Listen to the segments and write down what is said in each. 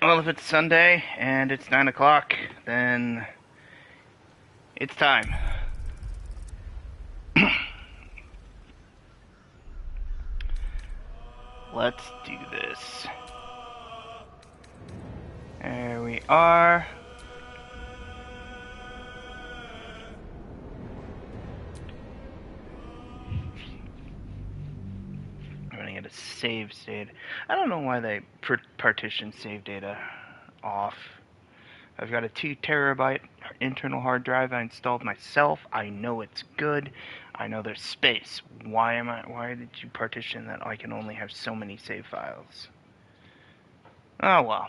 Well, if it's Sunday and it's 9 o'clock, then it's time. Let's do this. There we are. I'm running out of save state. I don't know why they partition save data off. I've got a 2 terabyte internal hard drive I installed myself. I know it's good. I know there's space. Why did you partition that I can only have so many save files? Oh well.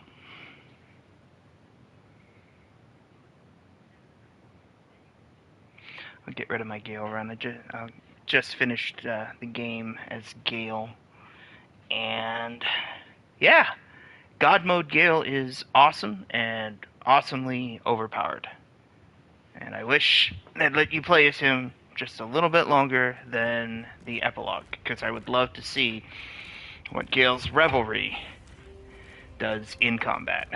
I'll get rid of my Gale run. I just finished the game as Gale. And yeah, God Mode Gale is awesome and awesomely overpowered. And I wish they'd let you play as him just a little bit longer than the epilogue, because I would love to see what Gale's Revelry does in combat.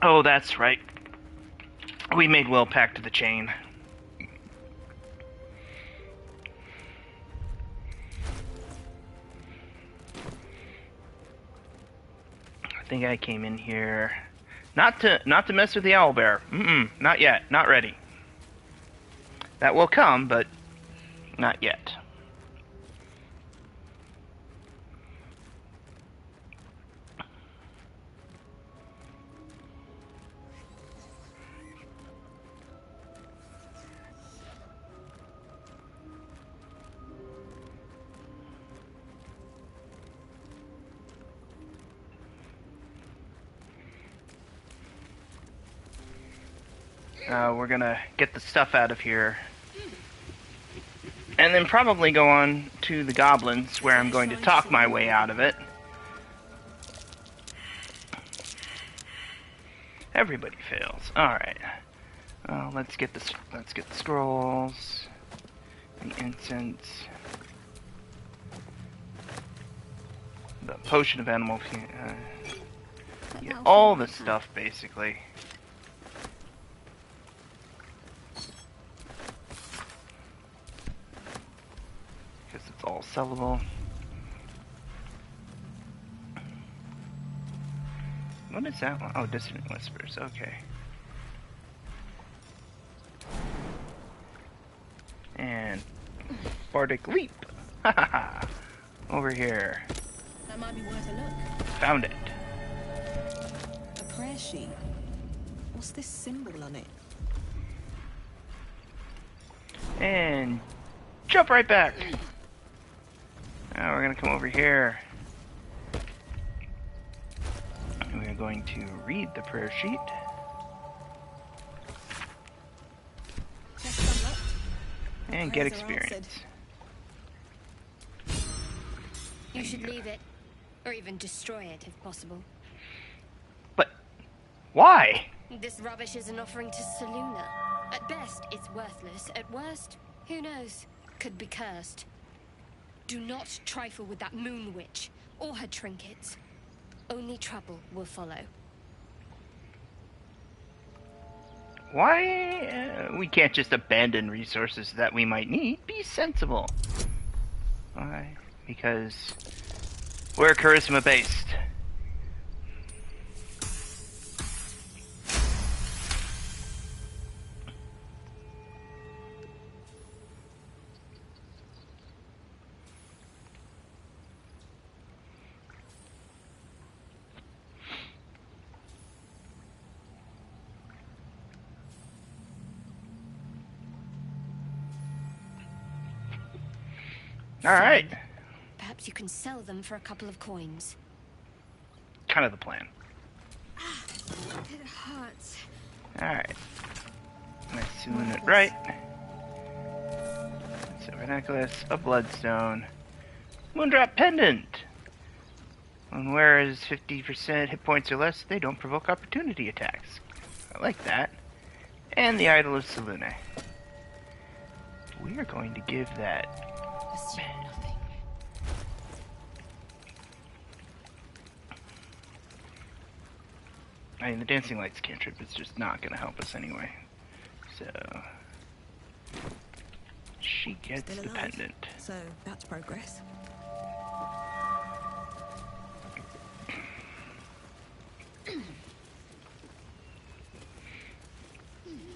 Oh, that's right. We made Will pack to the chain. I think I came in here not to mess with the owlbear. Not yet. Not ready. That will come, but not yet. We're gonna get the stuff out of here. And then probably go on to the goblins, where I'm going to talk my way out of it. Everybody fails. Alright. Let's get the scrolls. The incense. The potion of animal all the stuff, basically. All sellable. What is that one? Oh, Dissonant Whispers. Okay. And Bardic Leap. Over here. That might be worth a look. Found it. A prayer sheet. What's this symbol on it? And jump right back. Now we're going to come over here. And we're going to read the prayer sheet. And get experience. You should leave it. Or even destroy it if possible. But why? This rubbish is an offering to Seluna. At best, it's worthless. At worst, who knows? Could be cursed. Do not trifle with that moon witch, or her trinkets. Only trouble will follow. Why? We can't just abandon resources that we might need. Be sensible. Why? Because we're charisma-based. Alright. Perhaps you can sell them for a couple of coins. Kind of the plan. It hurts. Alright. Nice doing it right. Silver necklace, a bloodstone. Moondrop pendant! When wearers 50% hit points or less, they don't provoke opportunity attacks. I like that. And the Idol of Selune. We are going to give that I mean, the Dancing Lights cantrip is just not going to help us anyway. So... She gets Still the alive. pendant. So that's progress.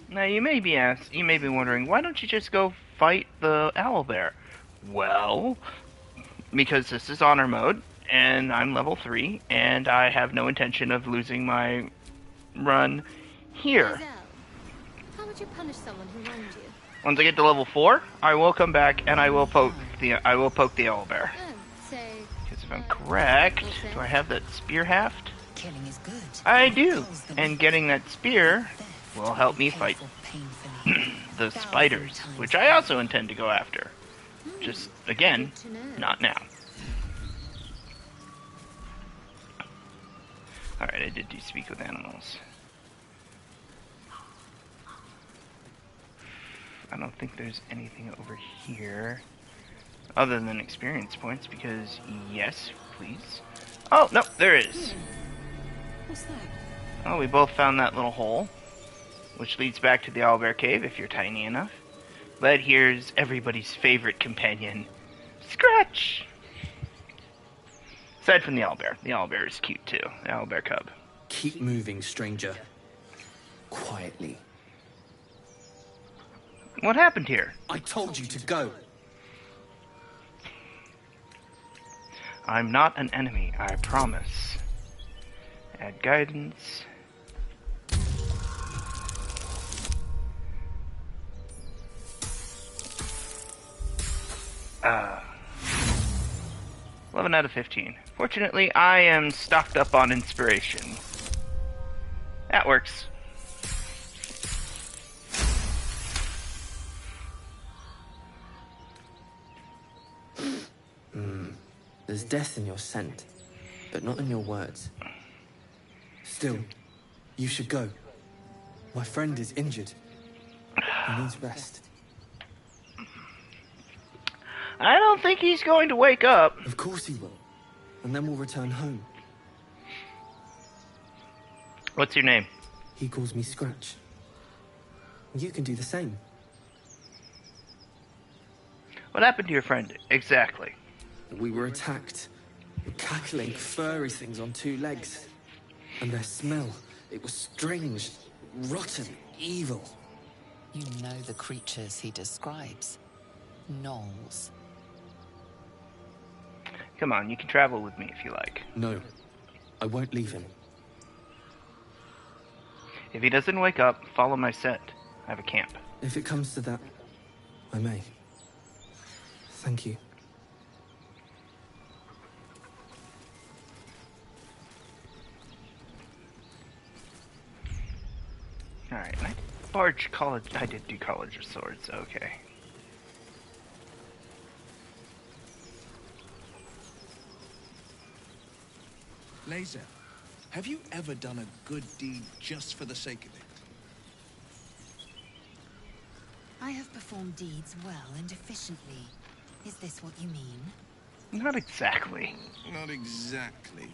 Now you may be wondering, why don't you just go fight the owlbear? Well, because this is honor mode, and I'm level 3, and I have no intention of losing my run here. Hazel, how would you punish someone who wronged you? Once I get to level 4, I will come back and I will poke the owlbear. Oh, so... Because if I'm correct, do I have that spear haft? Killing is good. I do, and getting that spear will help me fight the spiders, which I also intend to go after. Just, again, not now. Alright, I did do speak with animals. I don't think there's anything over here other than experience points, because yes, please. Oh, no, there is. What's that? Oh, we both found that little hole, which leads back to the owlbear cave if you're tiny enough. But here's everybody's favorite companion, Scratch! Aside from the owlbear is cute too, the owlbear cub. Keep moving, stranger. Quietly. What happened here? I told you to go. I'm not an enemy, I promise. Add guidance. Uh, 11 out of 15. Fortunately, I am stocked up on inspiration. That works. There's death in your scent, but not in your words. Still, you should go. My friend is injured. He needs rest. I don't think he's going to wake up. Of course he will. And then we'll return home. What's your name? He calls me Scratch. You can do the same. What happened to your friend? Exactly. We were attacked. Cackling, furry things on 2 legs. And their smell, it was strange, rotten, evil. You know the creatures he describes. Gnolls. Come on, you can travel with me if you like. No, I won't leave him. If he doesn't wake up, follow my scent. I have a camp. If it comes to that, I may. Thank you. Alright, I did do College of Swords, okay. Laser, have you ever done a good deed just for the sake of it? I have performed deeds well and efficiently. Is this what you mean? Not exactly. Not exactly.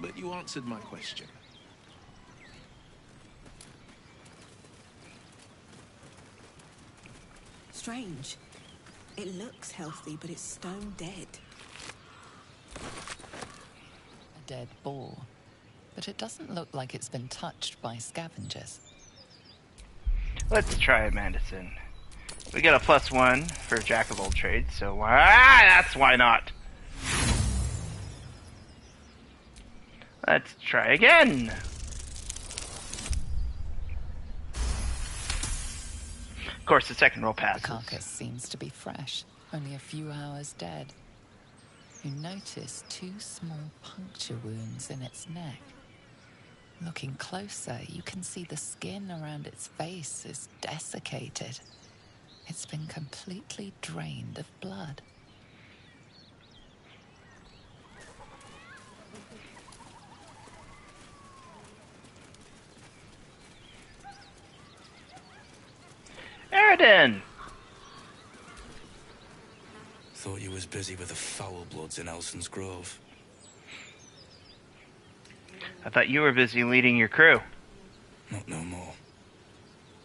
But you answered my question. Strange. It looks healthy, but it's stone dead. A dead boar. But it doesn't look like it's been touched by scavengers. Let's try Mandison. We get a +1 for Jack of all trades, so that's why not. Let's try again. Of course, the second roll The passes. carcass seems to be fresh, only a few hours dead. You notice 2 small puncture wounds in its neck. Looking closer, you can see the skin around its face is desiccated. It's been completely drained of blood. Aridin! Thought you was busy with the foul bloods in Elson's Grove. I thought you were busy leading your crew. Not no more.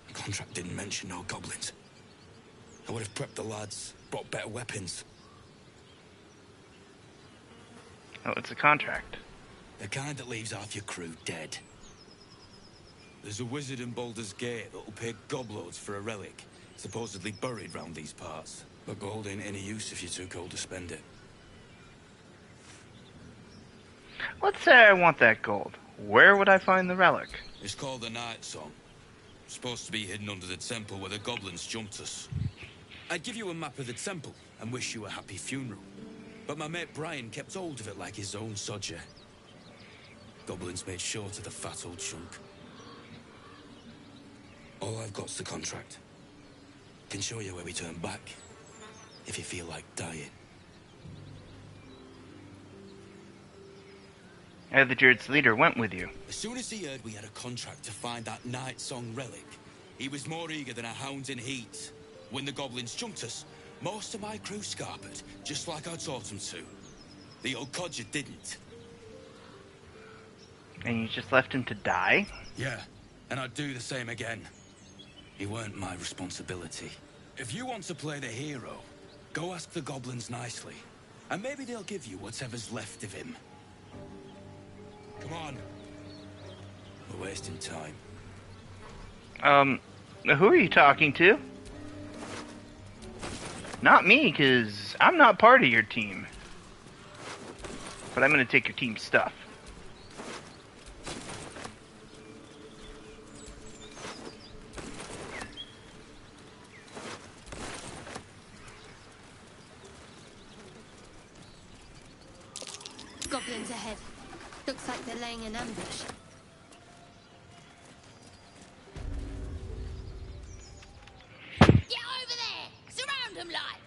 The contract didn't mention no goblins. I would have prepped the lads, brought better weapons. Oh, it's a contract. The kind that leaves half your crew dead. There's a wizard in Baldur's Gate that'll pay gobloads for a relic, supposedly buried round these parts. But gold ain't any use if you're too cold to spend it. Let's say I want that gold. Where would I find the relic? It's called the Night Song. Supposed to be hidden under the temple where the goblins jumped us. I'd give you a map of the temple and wish you a happy funeral. But my mate Brian kept hold of it like his own sodger. Goblins made short of the fat old chunk. All I've got's the contract. Can show you where we turn back, if you feel like dying. The Druid's leader went with you. As soon as he heard we had a contract to find that Night Song relic, he was more eager than a hound in heat. When the goblins jumped us, most of my crew scarpered, just like I taught them to. The old codger didn't. And you just left him to die? Yeah, and I'd do the same again. He weren't my responsibility. If you want to play the hero, go ask the goblins nicely. And maybe they'll give you whatever's left of him. Come on. We're wasting time. Who are you talking to? Not me, because I'm not part of your team. But I'm going to take your team's stuff. Goblins ahead. Looks like they're laying an ambush. Get over there! Surround them like!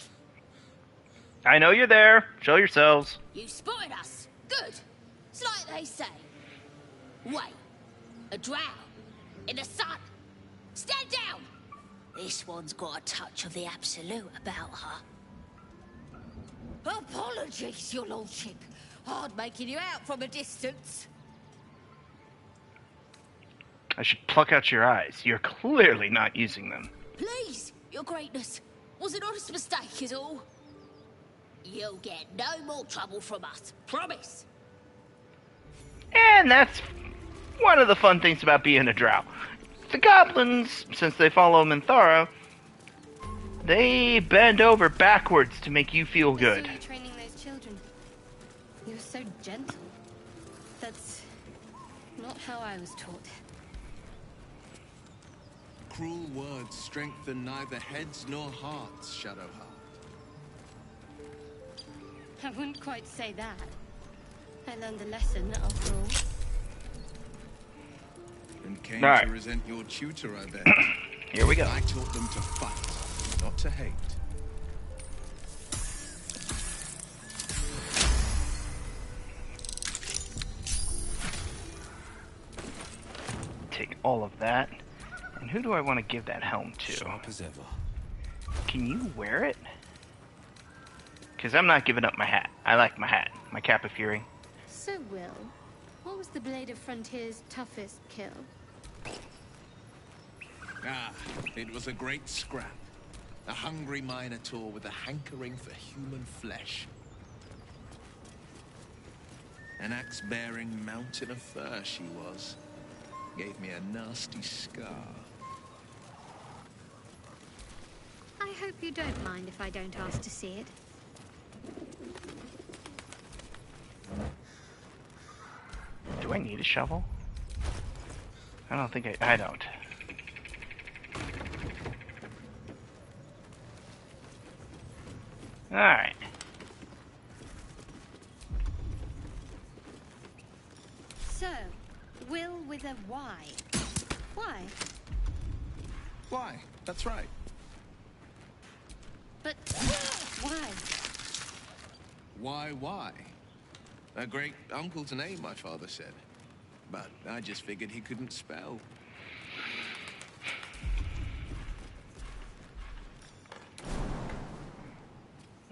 I know you're there. Show yourselves. You spotted us. Good. It's like they say. Wait. A drow. In the sun. Stand down! This one's got a touch of the absolute about her. Apologies, your lordship. Hard making you out from a distance. I should pluck out your eyes. You're clearly not using them. Please, your greatness. Was an honest mistake is all. You'll get no more trouble from us. Promise. And that's one of the fun things about being a drow. The goblins, since they follow Minthara, they bend over backwards to make you feel good. I saw you training those children. You were so gentle. That's not how I was taught. Cruel words strengthen neither heads nor hearts, Shadowheart. I wouldn't quite say that. I learned a lesson, after all. And came All right. to resent your tutor, I bet. Here we go. I taught them to fight, not to hate. Take all of that. And who do I want to give that helm to? Sharp as ever. Can you wear it? Because I'm not giving up my hat. I like my hat. My Cap of Fury. So, Will, what was the Blade of Frontier's toughest kill? Ah, it was a great scrap. A hungry minotaur with a hankering for human flesh. An axe-bearing mountain of fur she was. Gave me a nasty scar. I hope you don't mind if I don't ask to see it. Do I need a shovel? I don't think I don't. Alright. So, Will with a Y. Why? Why? That's right. But why? Why? A great uncle to name, my father said. But I just figured he couldn't spell.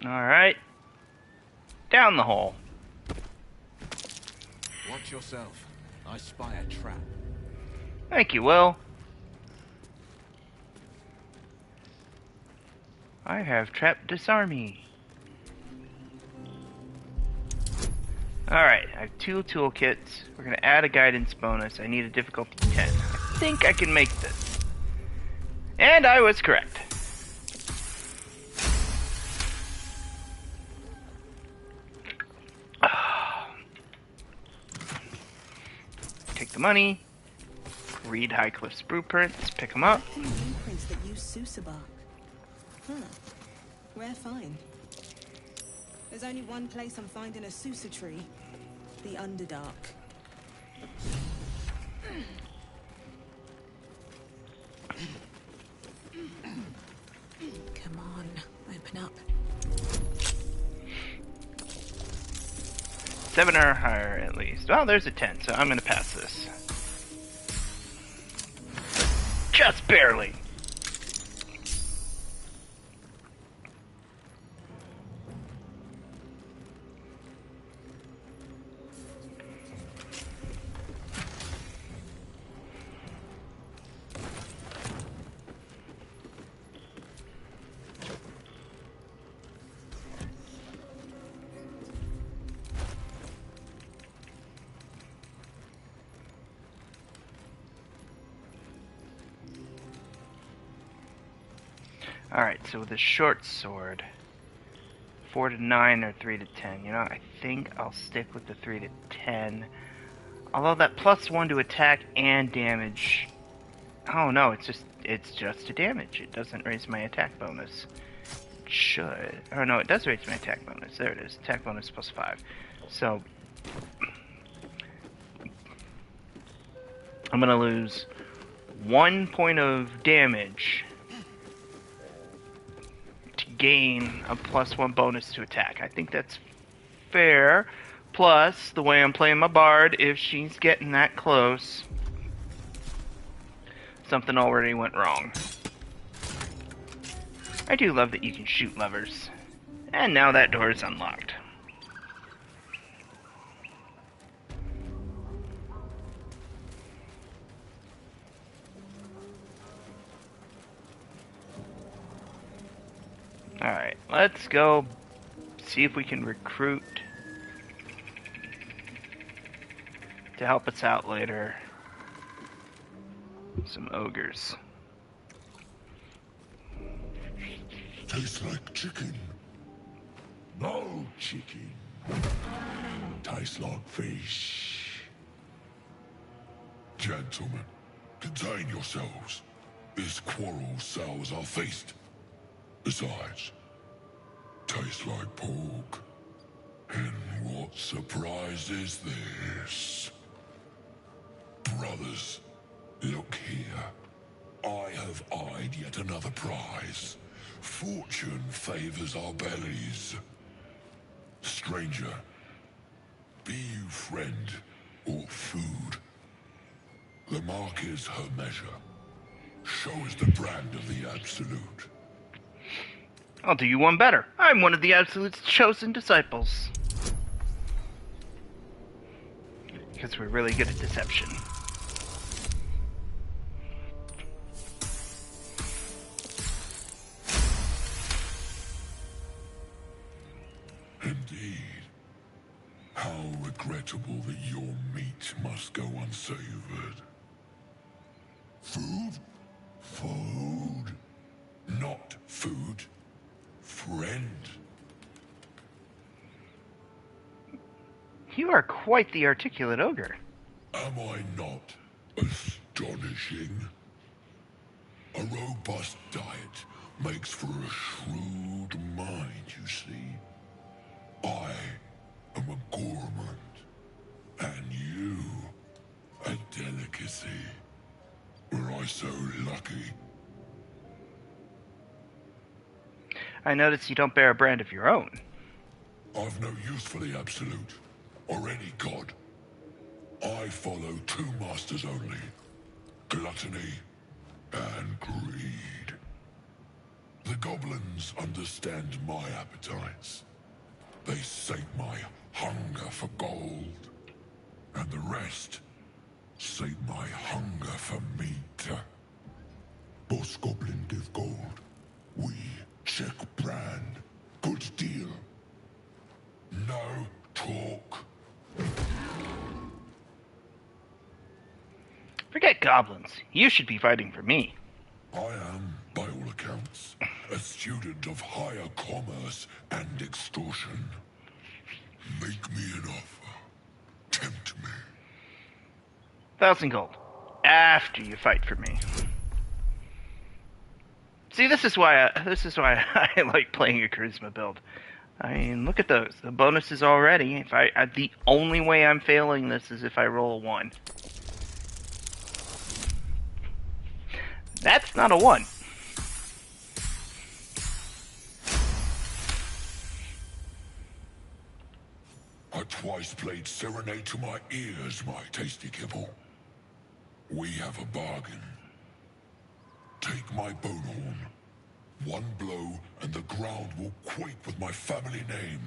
Alright. Down the hole. Watch yourself. I spy a trap. Thank you, Will. I have trapped this army. Alright, I have 2 toolkits. We're going to add a guidance bonus. I need a difficulty 10. I think I can make this. And I was correct. Take the money. Read Highcliffe's blueprints. Pick them up. Blueprints that use Sousa bark. Huh. Rare find. There's only one place I'm finding a Sousa tree. The Underdark. Come on, open up. 7 or higher at least. Well, there's a 10, so I'm going to pass this. Just barely. Alright, so with a short sword, 4 to 9 or 3 to 10. You know, I think I'll stick with the 3 to 10. Although that +1 to attack and damage. Oh no, it's just to damage. It doesn't raise my attack bonus. It should. Oh no, it does raise my attack bonus. There it is. Attack bonus +5. So I'm gonna lose 1 point of damage to gain a +1 bonus to attack. I think that's fair. Plus, the way I'm playing my bard, if she's getting that close, something already went wrong. I do love that you can shoot levers. And now that door is unlocked. Alright, let's go see if we can recruit to help us out later some ogres. Tastes like chicken. No chicken. Tastes like fish. Gentlemen, contain yourselves. This quarrel sours our feast. Besides, tastes like pork. And what surprise is this? Brothers, look here. I have eyed yet another prize. Fortune favors our bellies. Stranger, be you friend or food. The mark is her measure. Show us the brand of the Absolute. I'll do you one better. I'm one of the Absolute's chosen disciples. Because we're really good at deception. Indeed. How regrettable that your meat must go unsavored. Food? Food. Not food. Friend. You are quite the articulate ogre. Am I not astonishing? A robust diet makes for a shrewd mind, you see. I am a gourmand, and you a delicacy. Were I so lucky? I notice you don't bear a brand of your own. I've no use for the Absolute, or any god. I follow 2 masters only. Gluttony and greed. The goblins understand my appetites. They sate my hunger for gold. And the rest Sate my hunger for meat. Boss Goblin give gold. We check brand. Good deal. No talk. Forget goblins. You should be fighting for me. I am, by all accounts, a student of higher commerce and extortion. Make me an offer. Tempt me. 1,000 gold. After you fight for me. See, this is why I like playing a charisma build. I mean, look at those. The bonuses already. If the only way I'm failing this is if I roll a 1. That's not a 1. I twice played serenade to my ears, my tasty kibble. We have a bargain. Take my bone horn. One blow, and the ground will quake with my family name.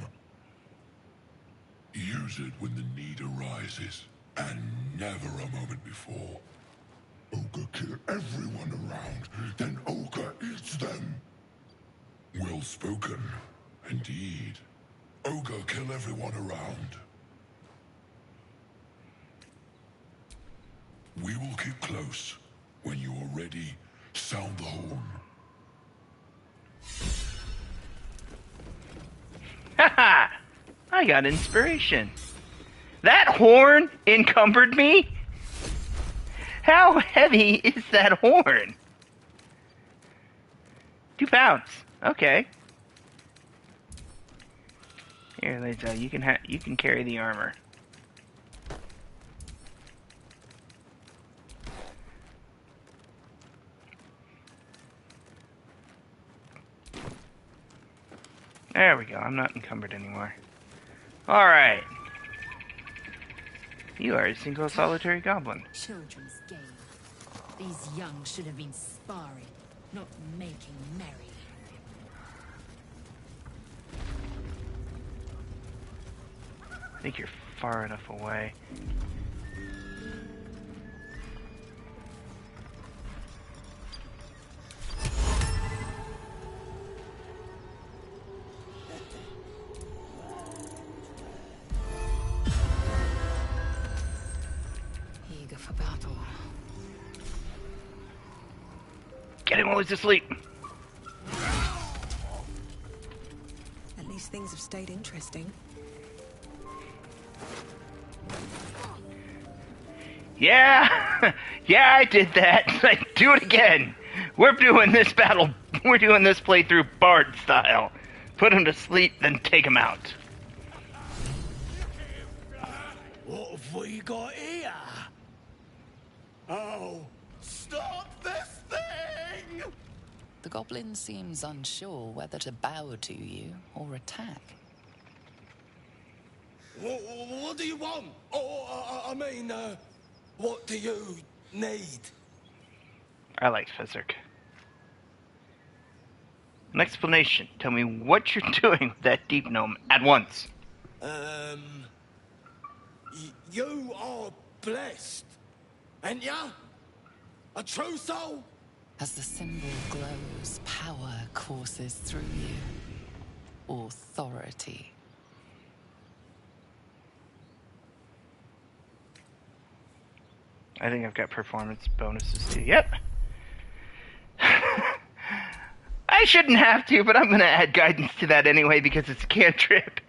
Use it when the need arises, and never a moment before. Ogre kill everyone around, then Ogre eats them. Well spoken, indeed. Ogre kill everyone around. We will keep close. When you are ready, sound the horn. Haha! I got inspiration. That horn encumbered me? How heavy is that horn? 2 pounds. Okay. Here, Lisa, you can carry the armor. There we go. I'm not encumbered anymore. Alright. You are a single solitary goblin. Children's game. These young should have been sparring, not making merry. I think you're far enough away. Eager for battle. Get him while he's asleep. At least things have stayed interesting. Yeah, yeah, I did that. Do it again. We're doing this battle. We're doing this playthrough Bard style. Put him to sleep, then take him out. What have we got here? Oh, stop this thing! The goblin seems unsure whether to bow to you or attack. What do you want? What do you need? I like physic. An explanation. Tell me what you're doing with that deep gnome at once. You are blessed, ain't ya? A true soul? As the symbol glows, power courses through you. Authority. I think I've got performance bonuses too. Yep. I shouldn't have to, but I'm going to add guidance to that anyway because it's a cantrip.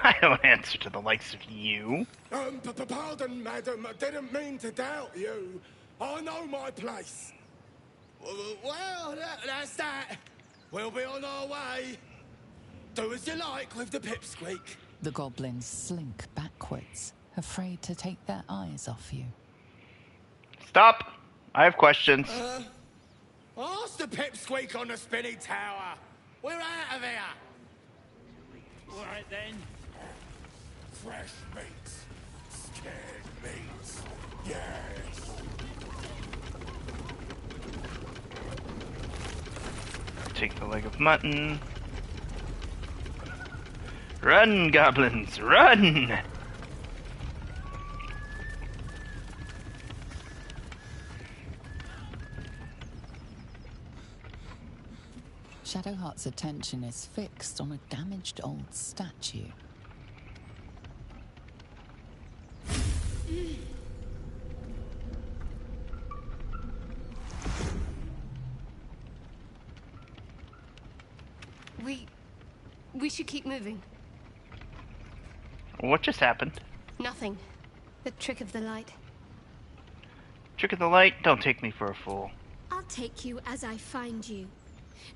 I don't answer to the likes of you. Pardon, madam. I didn't mean to doubt you. I know my place. Well, that's that. We'll be on our way. Do as you like with the pipsqueak. The goblins slink backwards, afraid to take their eyes off you. Stop. I have questions. Ask the pipsqueak on the spinny tower. We're out of here. All right, then. Fresh meats. Scared meats. Yes. take the leg of mutton. Run, goblins, run! Shadowheart's attention is fixed on a damaged old statue. We should keep moving. What just happened? Nothing. The trick of the light. Trick of the light? Don't take me for a fool. I'll take you as I find you.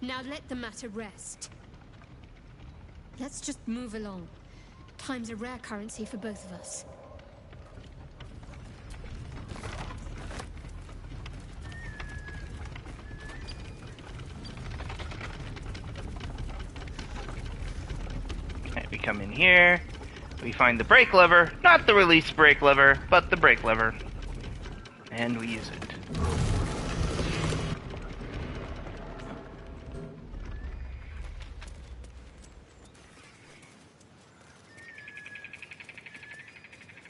Now let the matter rest. Let's just move along. Time's a rare currency for both of us. Okay, we come in here. We find the brake lever. Not the release brake lever, but the brake lever. And we use it.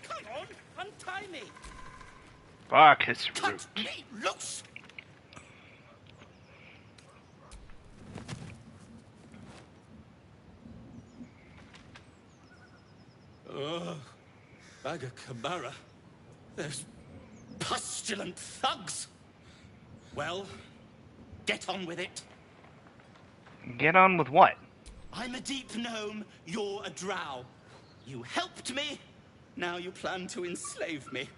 Come on, untie me! Fuck his root. Cut me loose! Ugh. Bag of Kamara. Those pustulant thugs. Well, get on with it. Get on with what? I'm a deep gnome, you're a drow. You helped me, now you plan to enslave me.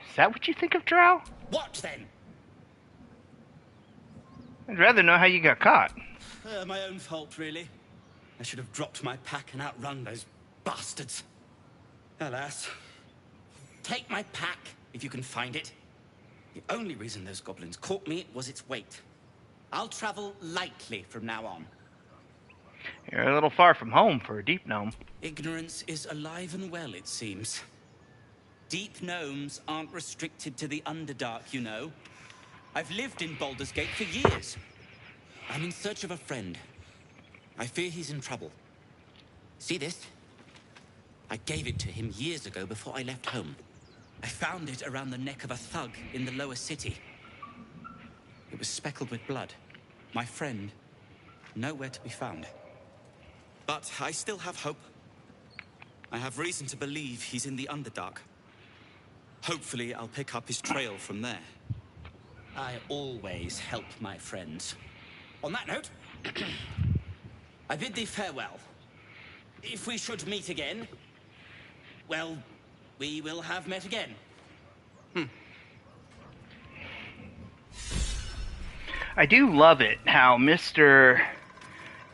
Is that what you think of Drow? What then? I'd rather know how you got caught. My own fault, really. I should have dropped my pack and outrun those bastards. Alas. Take my pack, if you can find it. The only reason those goblins caught me was its weight. I'll travel lightly from now on. You're a little far from home for a deep gnome. Ignorance is alive and well, it seems. Deep gnomes aren't restricted to the Underdark, you know. I've lived in Baldur's Gate for years. I'm in search of a friend. I fear he's in trouble. See this? I gave it to him years ago before I left home. I found it around the neck of a thug in the lower city. It was speckled with blood. My friend, nowhere to be found. But I still have hope. I have reason to believe he's in the Underdark. Hopefully, I'll pick up his trail from there. I always help my friends. On that note, I bid thee farewell. If we should meet again, well, we will have met again. I do love it how Mr.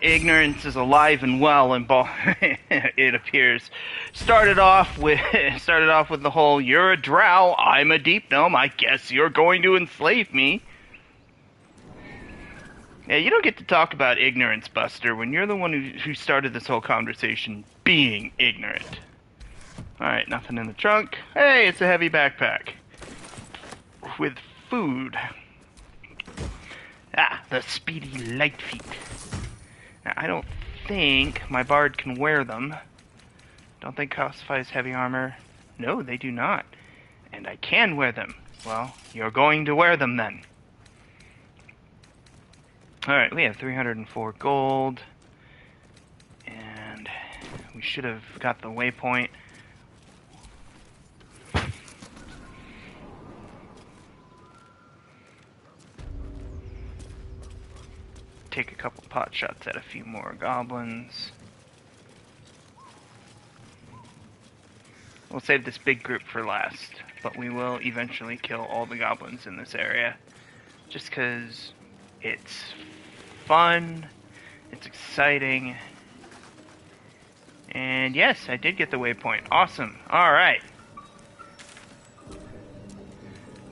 Ignorance is alive and well, and it appears started off with the whole "you're a drow, I'm a deep gnome, I guess you're going to enslave me." Yeah, you don't get to talk about ignorance, Buster, when you're the one who started this whole conversation being ignorant. Alright, nothing in the trunk. Hey, it's a heavy backpack. With food. Ah, the speedy light feet. Now, I don't think my bard can wear them. Don't think classifies heavy armor. No, they do not. And I can wear them. Well, you're going to wear them then. Alright, we have 304 gold. And we should have got the waypoint. Take a couple pot shots at a few more goblins. We'll save this big group for last, but we will eventually kill all the goblins in this area. Just because it's fun, it's exciting, and yes, I did get the waypoint. Awesome. Alright.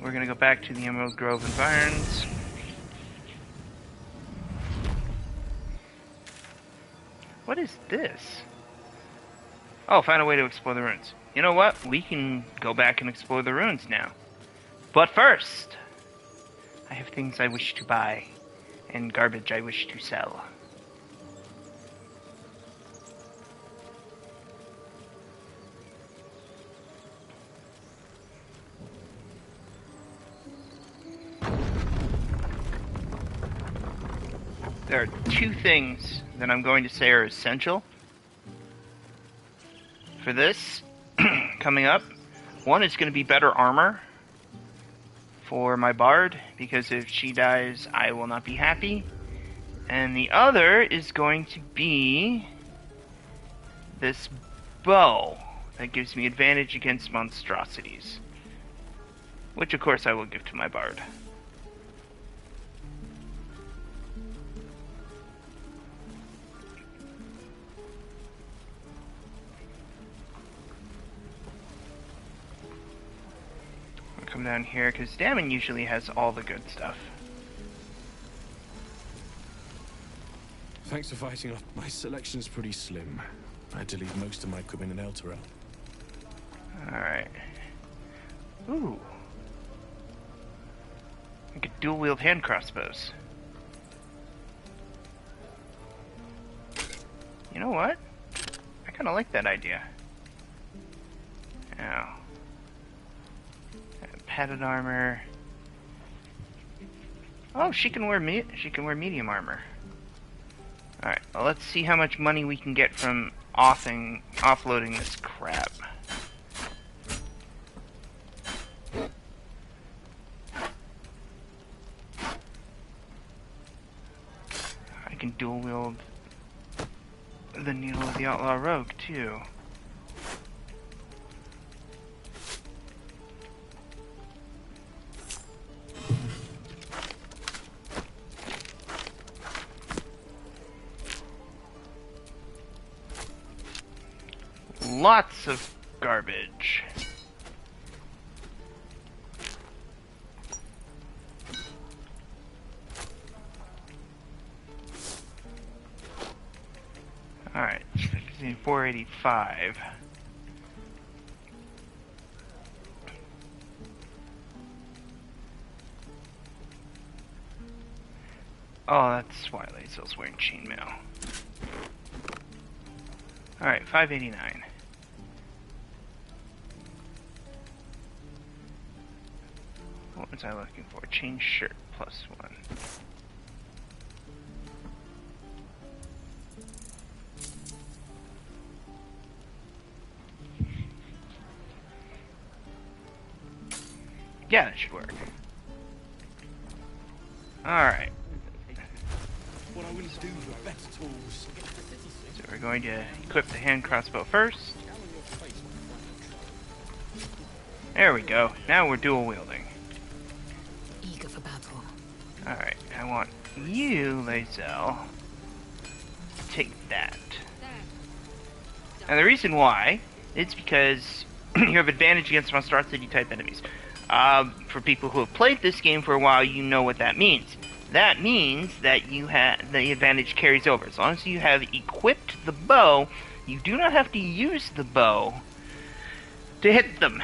We're gonna go back to the Emerald Grove environs. What is this? Oh, find a way to explore the ruins. You know what? We can go back and explore the ruins now. But first, I have things I wish to buy, and garbage I wish to sell. There are two things that I'm going to say are essential for this coming up. One is going to be better armor for my bard, because if she dies, I will not be happy. And the other is going to be this bow that gives me advantage against monstrosities, which of course I will give to my bard. Come down here, because Damon usually has all the good stuff. Thanks for fighting off. My selection's pretty slim. I had to leave most of my equipment in Elturel. Alright. Ooh. I could dual-wield hand crossbows. You know what? I kind of like that idea. Now. Padded armor. Oh, she can wear medium armor. Alright, well, let's see how much money we can get from offloading this crap. I can dual wield the Needle of the Outlaw Rogue, too. Lots of garbage. Alright, 485. Oh, that's why Lae'zel's wearing chainmail. Alright, 589. What was I looking for? Change shirt +1. Yeah, that should work. Alright. What I wouldn't do for better tools. So we're going to equip the hand crossbow first. There we go. Now we're dual wielding. Eager for battle. Alright, I want you, Lae'zel, to take that. And the reason why is because you have advantage against monstrosity type enemies. For people who have played this game for a while, you know what that means. That means that you have the advantage carries over. As long as you have equipped the bow, you do not have to use the bow to hit them.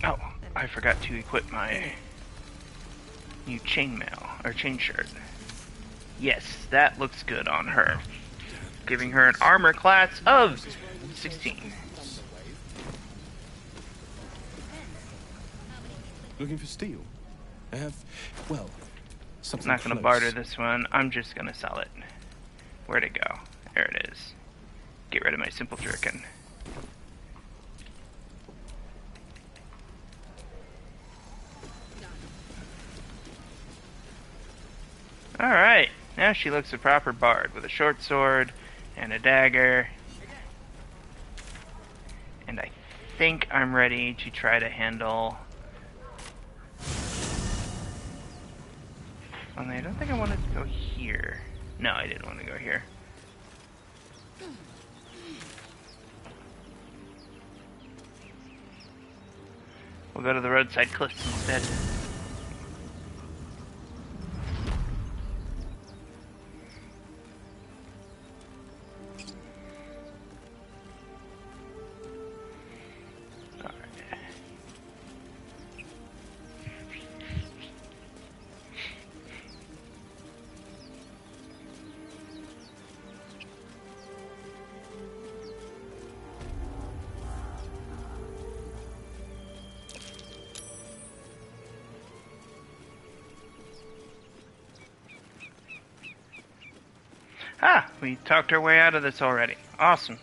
Oh, I forgot to equip my new chainmail, or chain shirt. Yes, that looks good on her. Giving her an armor class of 16. Looking for steel? I have, well, something I'm not going to close. barter this one. I'm just going to sell it. Where'd it go? There it is. Get rid of my simple jerkin. Alright, now she looks a proper bard with a short sword and a dagger. And I think I'm ready to try to handle... Only I don't think I wanted to go here. No, I didn't want to go here. We'll go to the roadside cliffs instead. Ah, we talked our way out of this already. Awesome.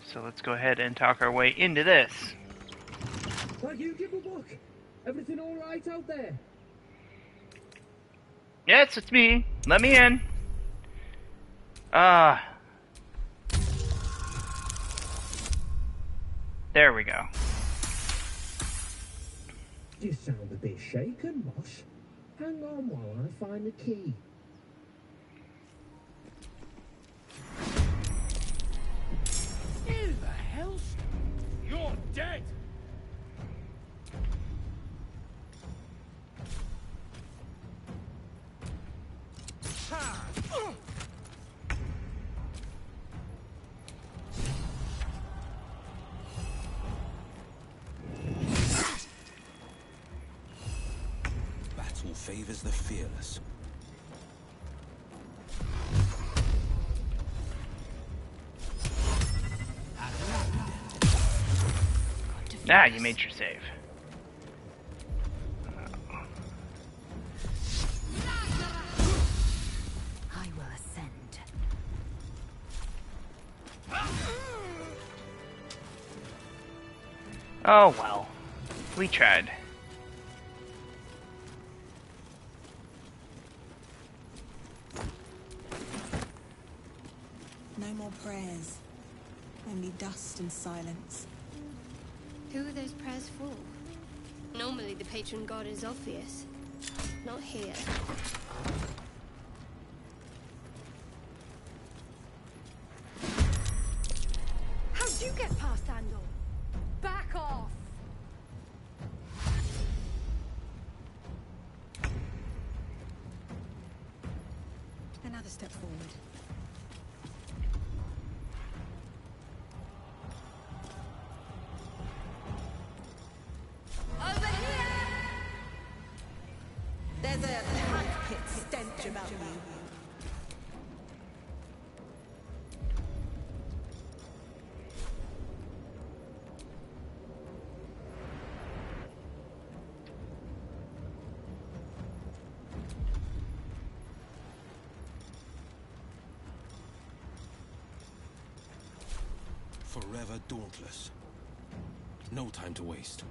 So let's go ahead and talk our way into this. Thank you, give a book. Everything all right out there? Yes, it's me. Let me in. There we go. You sound a bit shaken, boss. Hang on while I find the key. Who the hell's... You're dead! Battle favors the fearless. Ah, you made your save. I will ascend. Oh well. We tried. No more prayers. Only dust and silence. Who are those prayers for? Normally the patron god is obvious. Not here. How'd you get past Andor? Back off! Another step forward. Over here! There's a pack pit stench about you. Forever dauntless. No time to waste.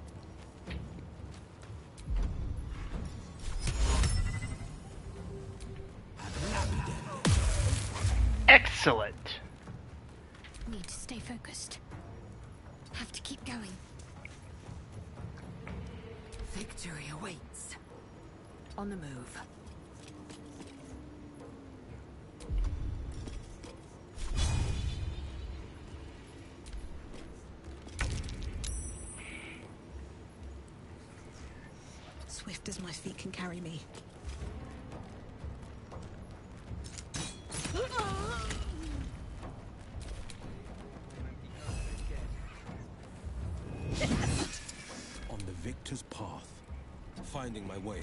Excellent. Need to stay focused. Have to keep going. Victory awaits. On the move. Swift as my feet can carry me. On the victor's path. Finding my way.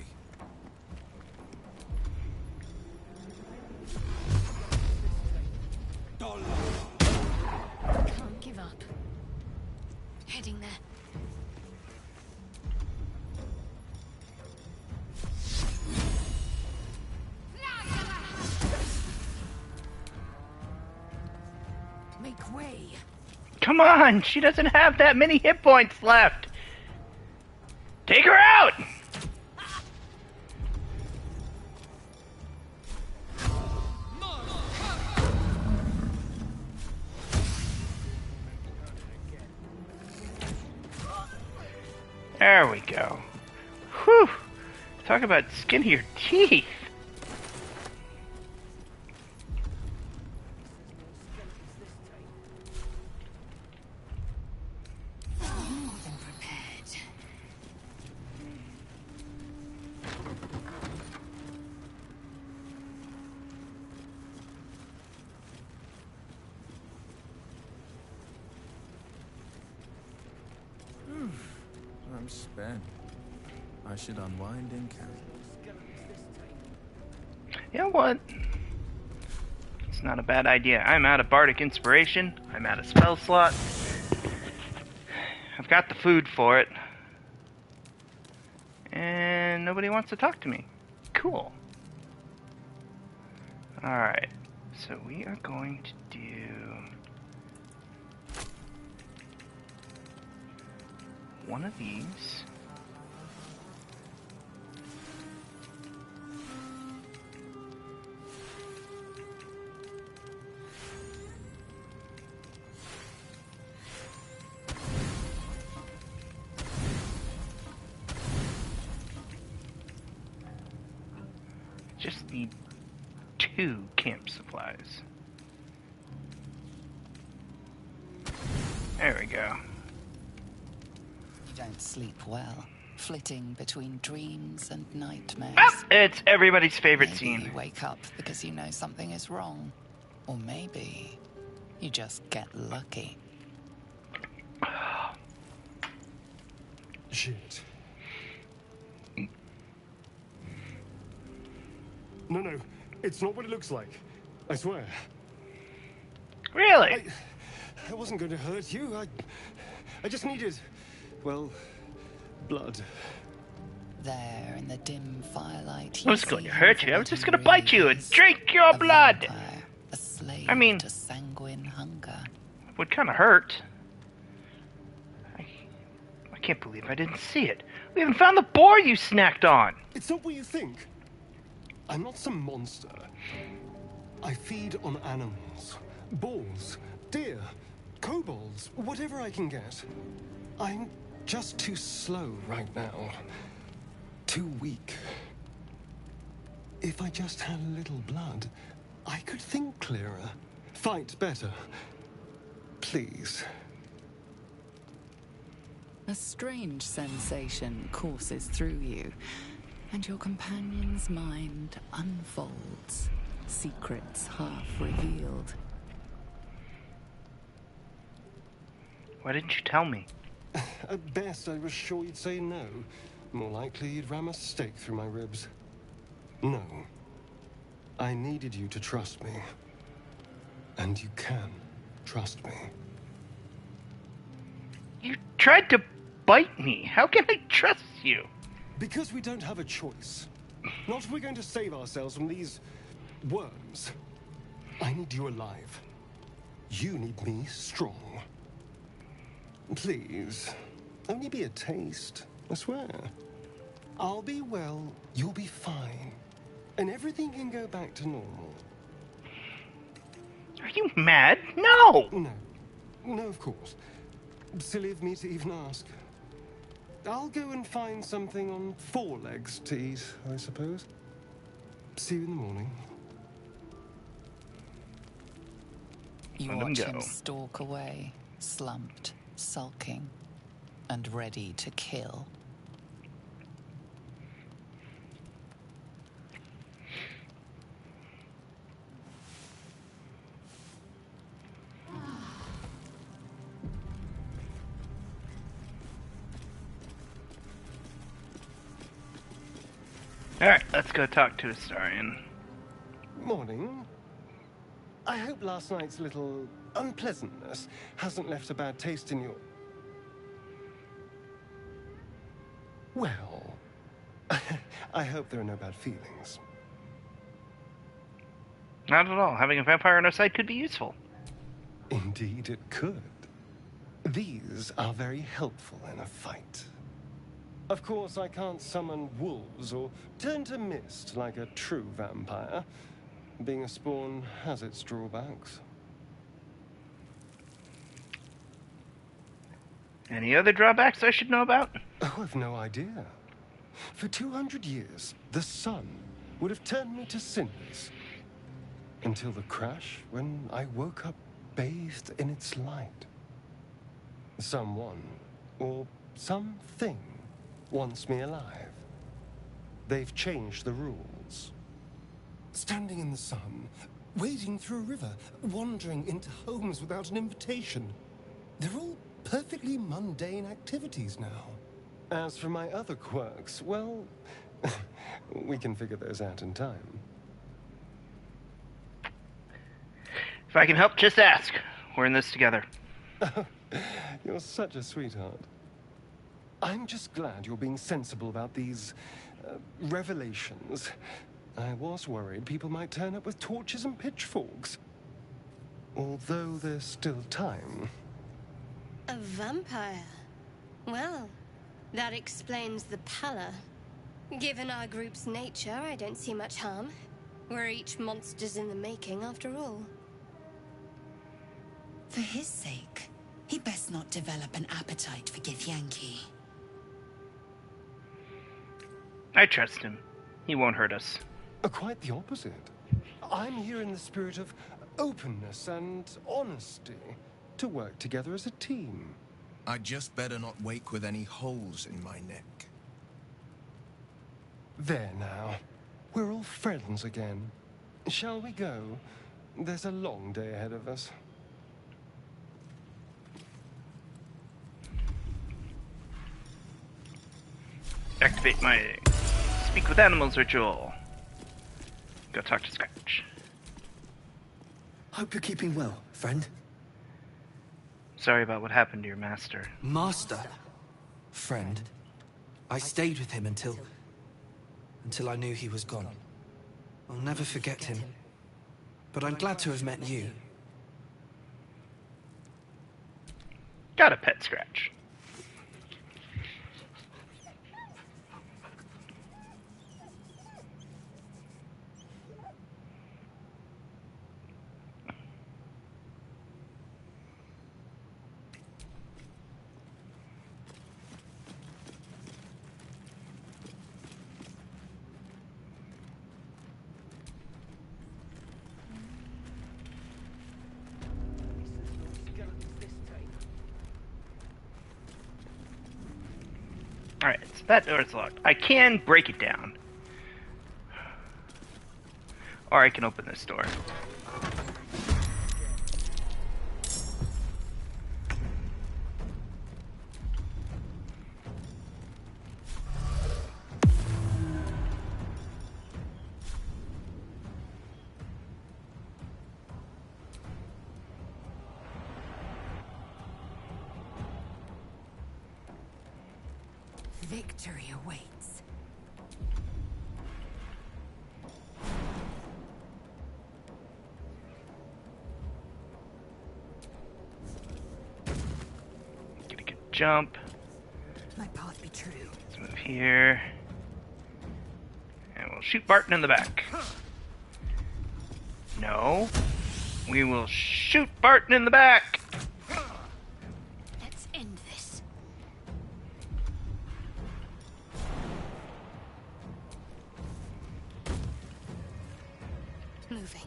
Can't give up. Heading there. Make way. Come on, she doesn't have that many hit points left. Take her out! There we go. Whew! Talk about skin to your teeth. More than prepared. I'm spent. I should unwind in camp. You know what? It's not a bad idea. I'm out of bardic inspiration. I'm out of spell slot. I've got the food for it. And nobody wants to talk to me. Cool. Alright, so we are going to do one of these. Just need 2 camp supplies. There we go. You don't sleep well, flitting between dreams and nightmares. Ah, it's everybody's favorite Maybe scene. You wake up because you know something is wrong. Or maybe you just get lucky. Shit. No, it's not what it looks like. I swear. Really? I wasn't going to hurt you. I just needed, well, blood. There in the dim firelight, I was going to hurt you. I was just going to bite you and drink your blood. Vampire, a slave I mean, to sanguine hunger. Would kind of hurt. I can't believe I didn't see it. We haven't found the boar you snacked on. It's not what you think. I'm not some monster. I feed on animals. Boars, deer, kobolds, whatever I can get. I'm just too slow right now. Too weak. If I just had a little blood, I could think clearer, fight better. Please. A strange sensation courses through you, and your companion's mind unfolds, secrets half revealed. Why didn't you tell me? At best, I was sure you'd say no. More likely, you'd ram a stake through my ribs. No. I needed you to trust me. And you can trust me. You tried to bite me. How can I trust you? Because we don't have a choice. Not if we're going to save ourselves from these worms. I need you alive. You need me strong. Please, only be a taste, I swear. I'll be well, you'll be fine. And everything can go back to normal. Are you mad? No! No, of course. Silly of me to even ask. I'll go and find something on 4 legs to eat, I suppose. See you in the morning. You watch him stalk away, slumped, sulking, and ready to kill. Alright, let's go talk to Astarion. Morning. I hope last night's little unpleasantness hasn't left a bad taste in your... Well, I hope there are no bad feelings. Not at all. Having a vampire on our side could be useful. Indeed it could. These are very helpful in a fight. Of course, I can't summon wolves or turn to mist like a true vampire. Being a spawn has its drawbacks. Any other drawbacks I should know about? Oh, I've no idea. For 200 years, the sun would have turned me to cinders. Until the crash, when I woke up bathed in its light. Someone, or something, wants me alive. They've changed the rules. Standing in the sun, wading through a river, wandering into homes without an invitation. They're all perfectly mundane activities now. As for my other quirks, well, we can figure those out in time. If I can help, just ask. We're in this together. You're such a sweetheart. I'm just glad you're being sensible about these revelations. I was worried people might turn up with torches and pitchforks. Although there's still time. A vampire? Well, that explains the pallor. Given our group's nature, I don't see much harm. We're each monsters in the making, after all. For his sake, he best not develop an appetite for Githyanki. I trust him. He won't hurt us. Quite the opposite. I'm here in the spirit of openness and honesty to work together as a team. I'd just better not wake with any holes in my neck. There now. We're all friends again. Shall we go? There's a long day ahead of us. Activate my Speak with Animals ritual. Go talk to Scratch. Hope you're keeping well, friend. Sorry about what happened to your master. Master? Friend. I stayed with him until I knew he was gone. I'll never forget him. But I'm glad to have met you. Got a pet Scratch. Alright, so that door's locked. I can break it down. Or I can open this door. Victory awaits. Get a good jump. My path be true. Let's move here. And we'll shoot Barton in the back. No. We will shoot Barton in the back. Let's end this. Moving.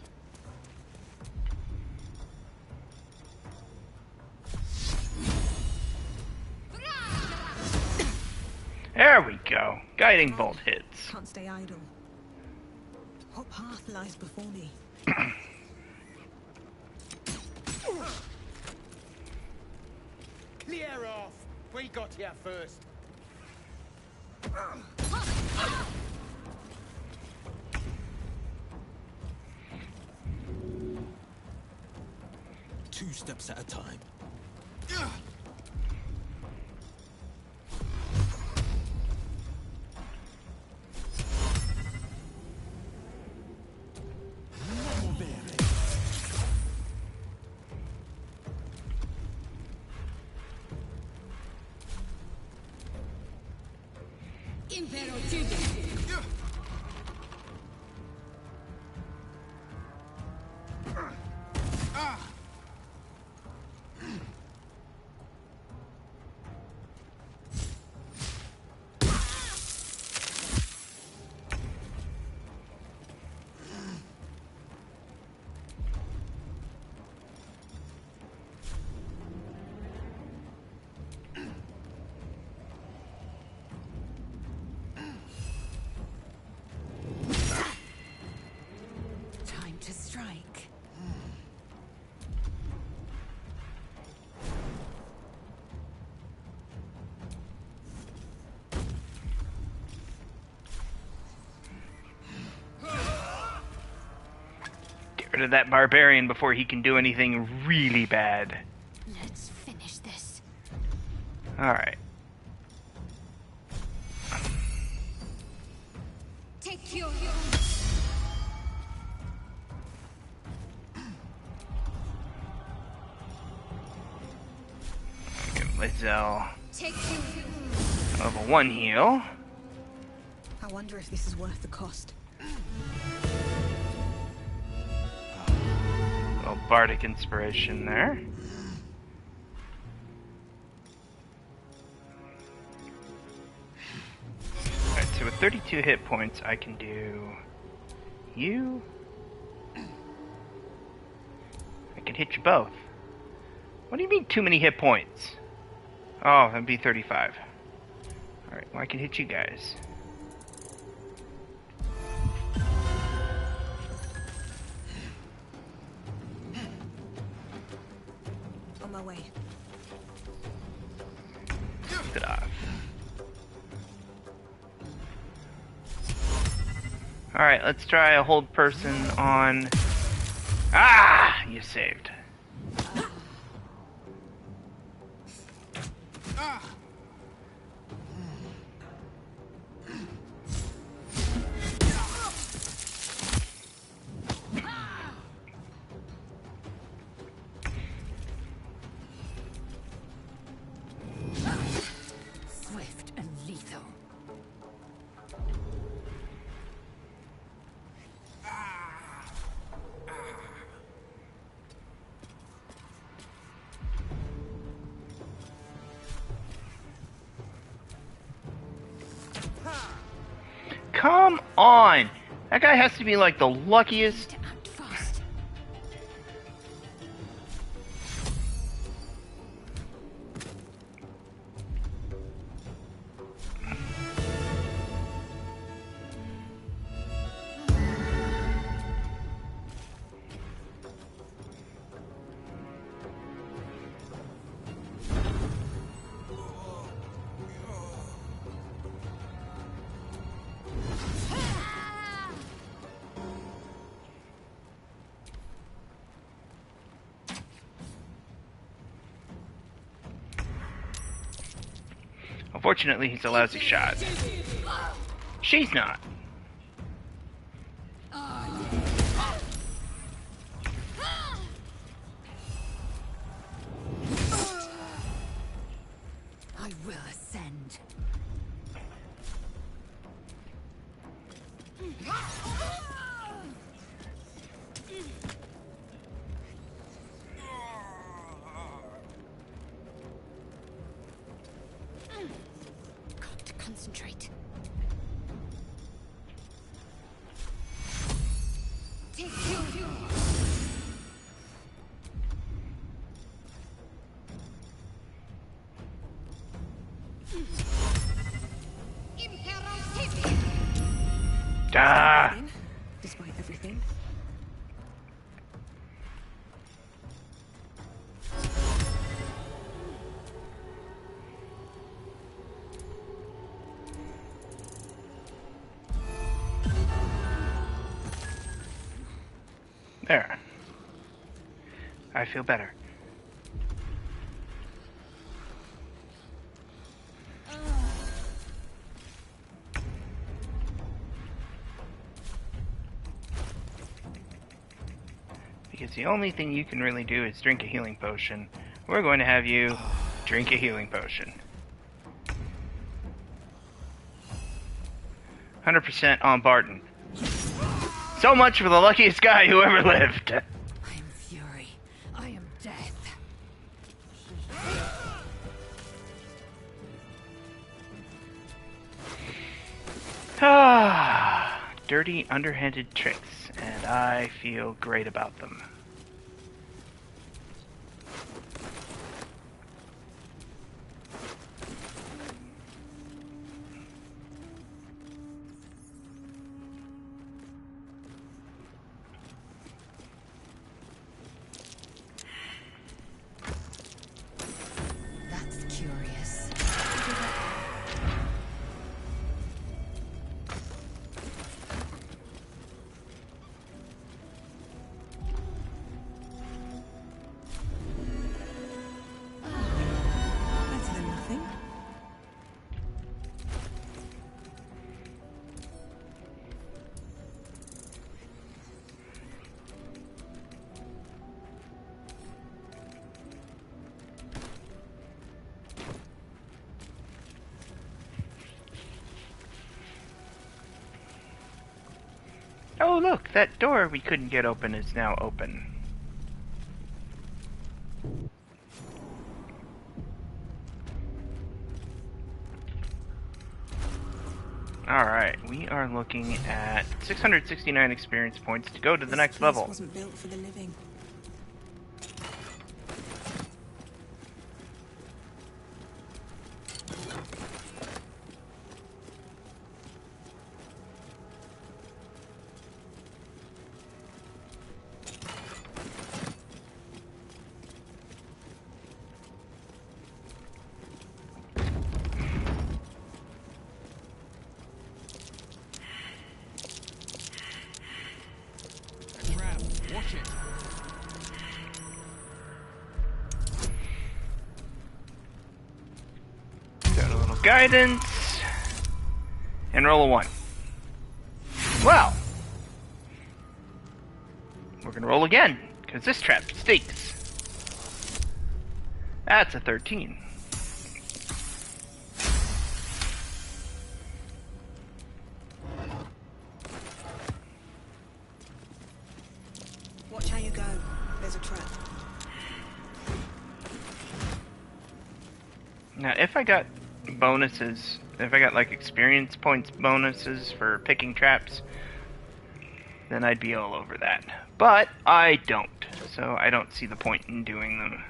There we go. Guiding bolt hits. Can't stay idle. What path lies before me? Clear off! We got here first. Two steps at a time. Time to strike. Get rid of that barbarian before he can do anything really bad. Let's finish this. Alright. Take your Lizelle. Level 1 heal. I wonder if this is worth the cost. Little bardic inspiration there. Alright, so with 32 hit points, I can do you. I can hit you both. What do you mean too many hit points? Oh, that'd be 35. Alright, well I can hit you guys. On my way. Get off. Alright, let's try a hold person on... Ah! You saved. Swift and lethal. Come on! That guy has to be like the luckiest. Unfortunately, he's a lousy shot. She's not. I will ascend. Got to concentrate. Take you. Ah! Despite everything. There. I feel better. Because the only thing you can really do is drink a healing potion. We're going to have you drink a healing potion. 100% on Barton. So much for the luckiest guy who ever lived. I am fury. I am death. Ah, dirty, underhanded tricks, and I feel great about them. That's curious. look, that door we couldn't get open is now open. Alright, we are looking at 669 experience points to go to the next level. This place wasn't built for the living. Watch it. Got a little guidance. And roll a 1. Well, we're gonna roll again, because this trap stinks. That's a 13. Watch how you go. There's a trap. Now, if I got bonuses, if I got like experience points bonuses for picking traps, then I'd be all over that. But I don't, so I don't see the point in doing them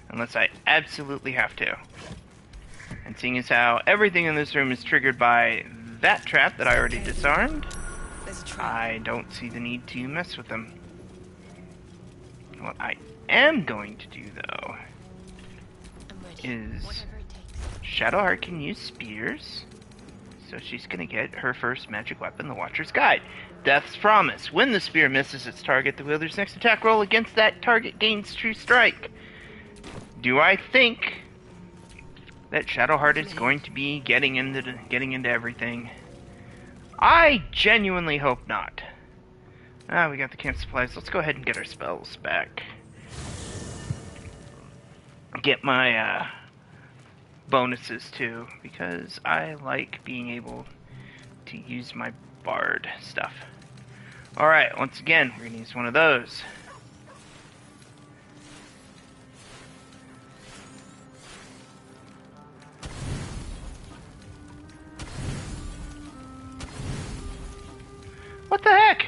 unless I absolutely have to. And seeing as how everything in this room is triggered by that trap that I already disarmed, I don't see the need to mess with them. What I am going to do, though, is Shadowheart can use spears, so she's going to get her first magic weapon, the Watcher's Guide. Death's Promise. When the spear misses its target, the wielder's next attack roll against that target gains true strike. Do I think that Shadowheart is going to be getting into everything? I genuinely hope not. We got the camp supplies. Let's go ahead and get our spells back. Get my bonuses too, because I like being able to use my bard stuff. Alright, once again, we're going to use one of those. What the heck?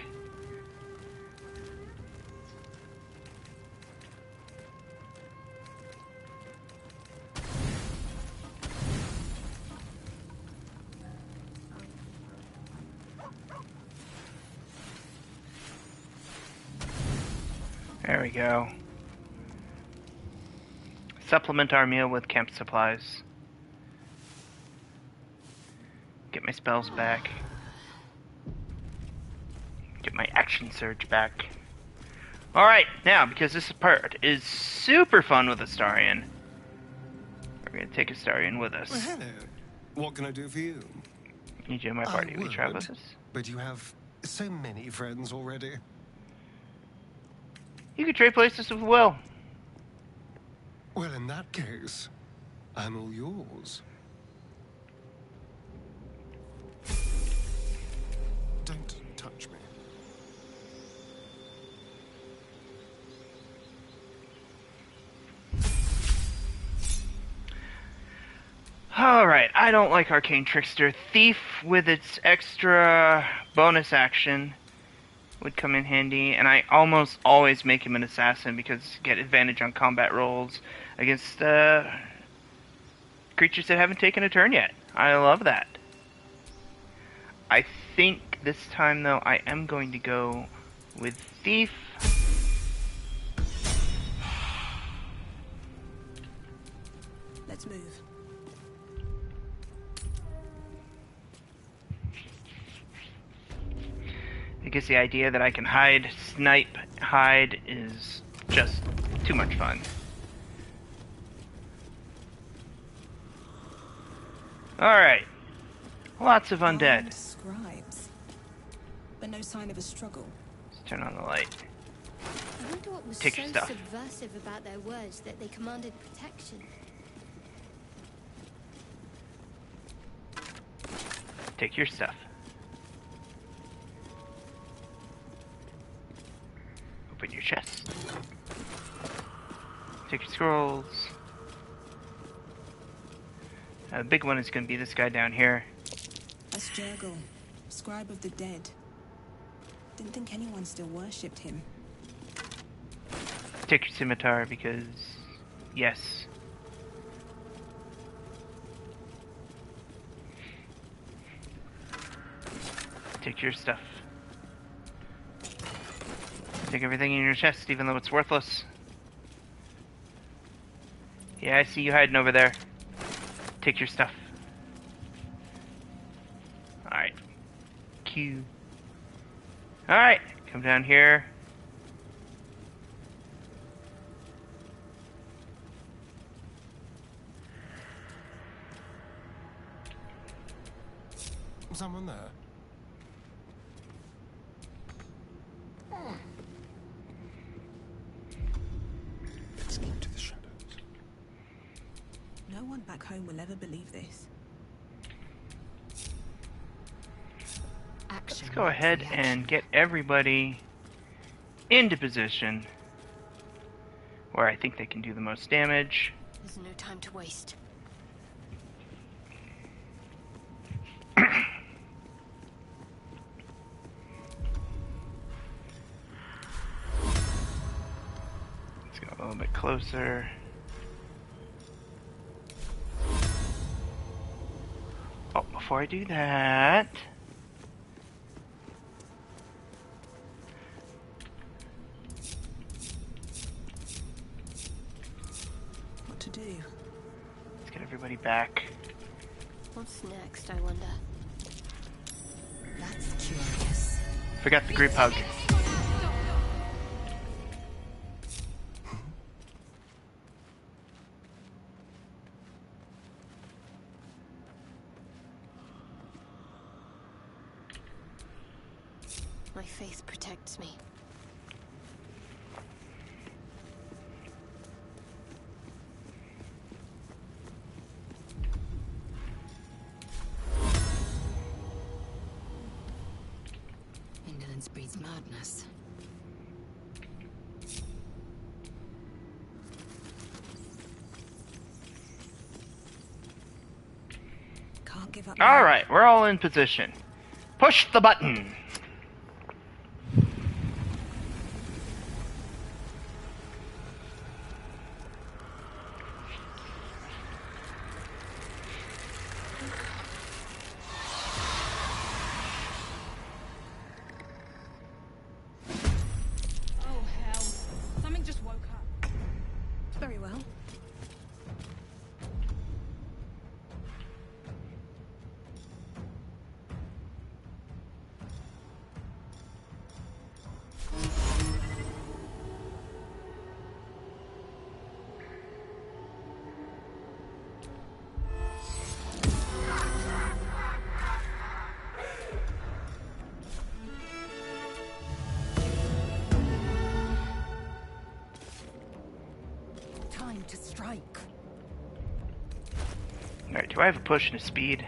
There we go. Supplement our meal with camp supplies. Get my spells back. Get my action surge back. Alright, now, because this part is super fun with Astarion, we're going to take Astarion with us. Well, hello. What can I do for you? You join my party. Will you travel with us? But you have so many friends already. You could trade places with Will. Well, in that case, I'm all yours. Don't touch me. Alright, I don't like Arcane Trickster. Thief with its extra bonus action would come in handy, and I almost always make him an assassin because get advantage on combat rolls against creatures that haven't taken a turn yet. I love that. I think this time, though, I am going to go with Thief. Let's move. Because the idea that I can hide, snipe, hide is just too much fun. Alright. Lots of undead. Scribes. But no sign of a struggle. Let's turn on the light. I wonder what was Take your so stuff. subversive about their words that they commanded protection. Take your stuff. in your chest. Take your scrolls. The big one is going to be this guy down here. That's Jurgle, scribe of the dead. Didn't think anyone still worshipped him. Take your scimitar because, yes. Take your stuff. Take everything in your chest, even though it's worthless. Yeah, I see you hiding over there. Take your stuff. Alright. Q. Alright, come down here. Someone there? Let's keep to the shadows. No one back home will ever believe this. Let's go ahead and get everybody into position where I think they can do the most damage. There's no time to waste. Let's go a little bit closer. Oh, before I do that, What to do? let's get everybody back. What's next, I wonder? That's curious. Forgot the group hug. My faith protects me. Indolence breeds madness. Can't give up. Alright, we're all in position. Push the button! Oh, hell. Something just woke up. Very well. Time to strike. Alright, do I have a push and a speed?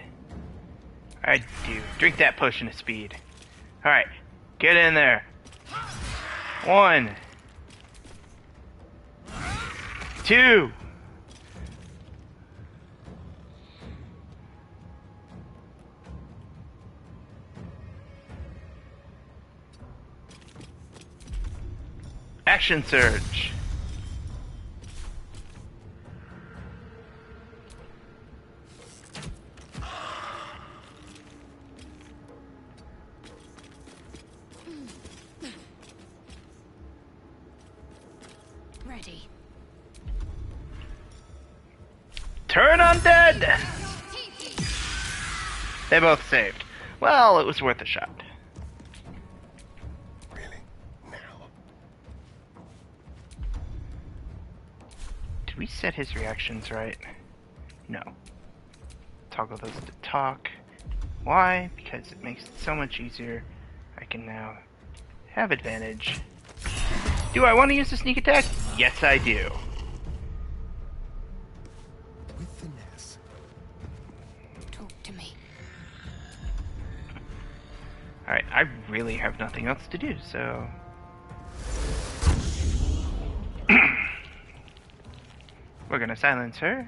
I do. Drink that push and a speed. Alright, get in there. 1, 2. Action surge. Ready. Turn undead! They both saved. Well, it was worth a shot. Really? Now? Did we set his reactions right? No. Toggle those to talk. Why? Because it makes it so much easier. I can now have advantage. Do I want to use the sneak attack? Yes, I do. With finesse. Talk to me. Alright, I really have nothing else to do, so... We're gonna silence her.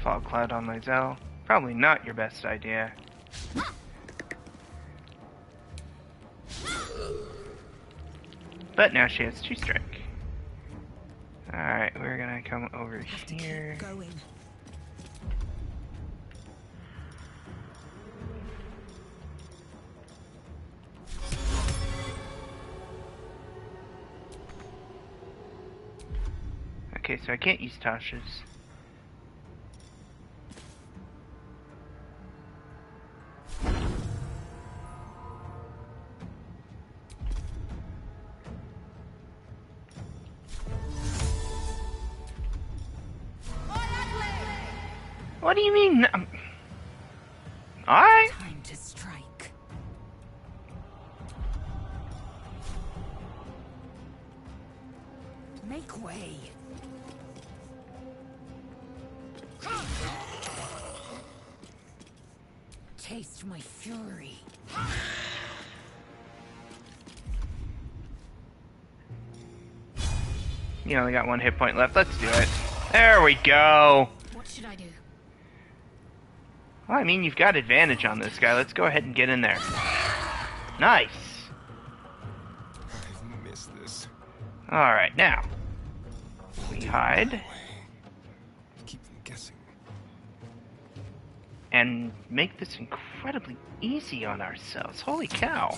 Fog cloud on Lizelle. Probably not your best idea. But now she has 2 strike. Alright, we're gonna come over here. Going. Okay, so I can't use Tasha's. What do you mean? Alright. Time to strike. Make way. Taste my fury. You only got 1 hit point left. Let's do it. There we go. What should I do? Well, I mean, you've got advantage on this guy. Let's go ahead and get in there. Nice. I've missed this. Alright, now. We hide. Keep them guessing. And make this incredibly easy on ourselves. Holy cow.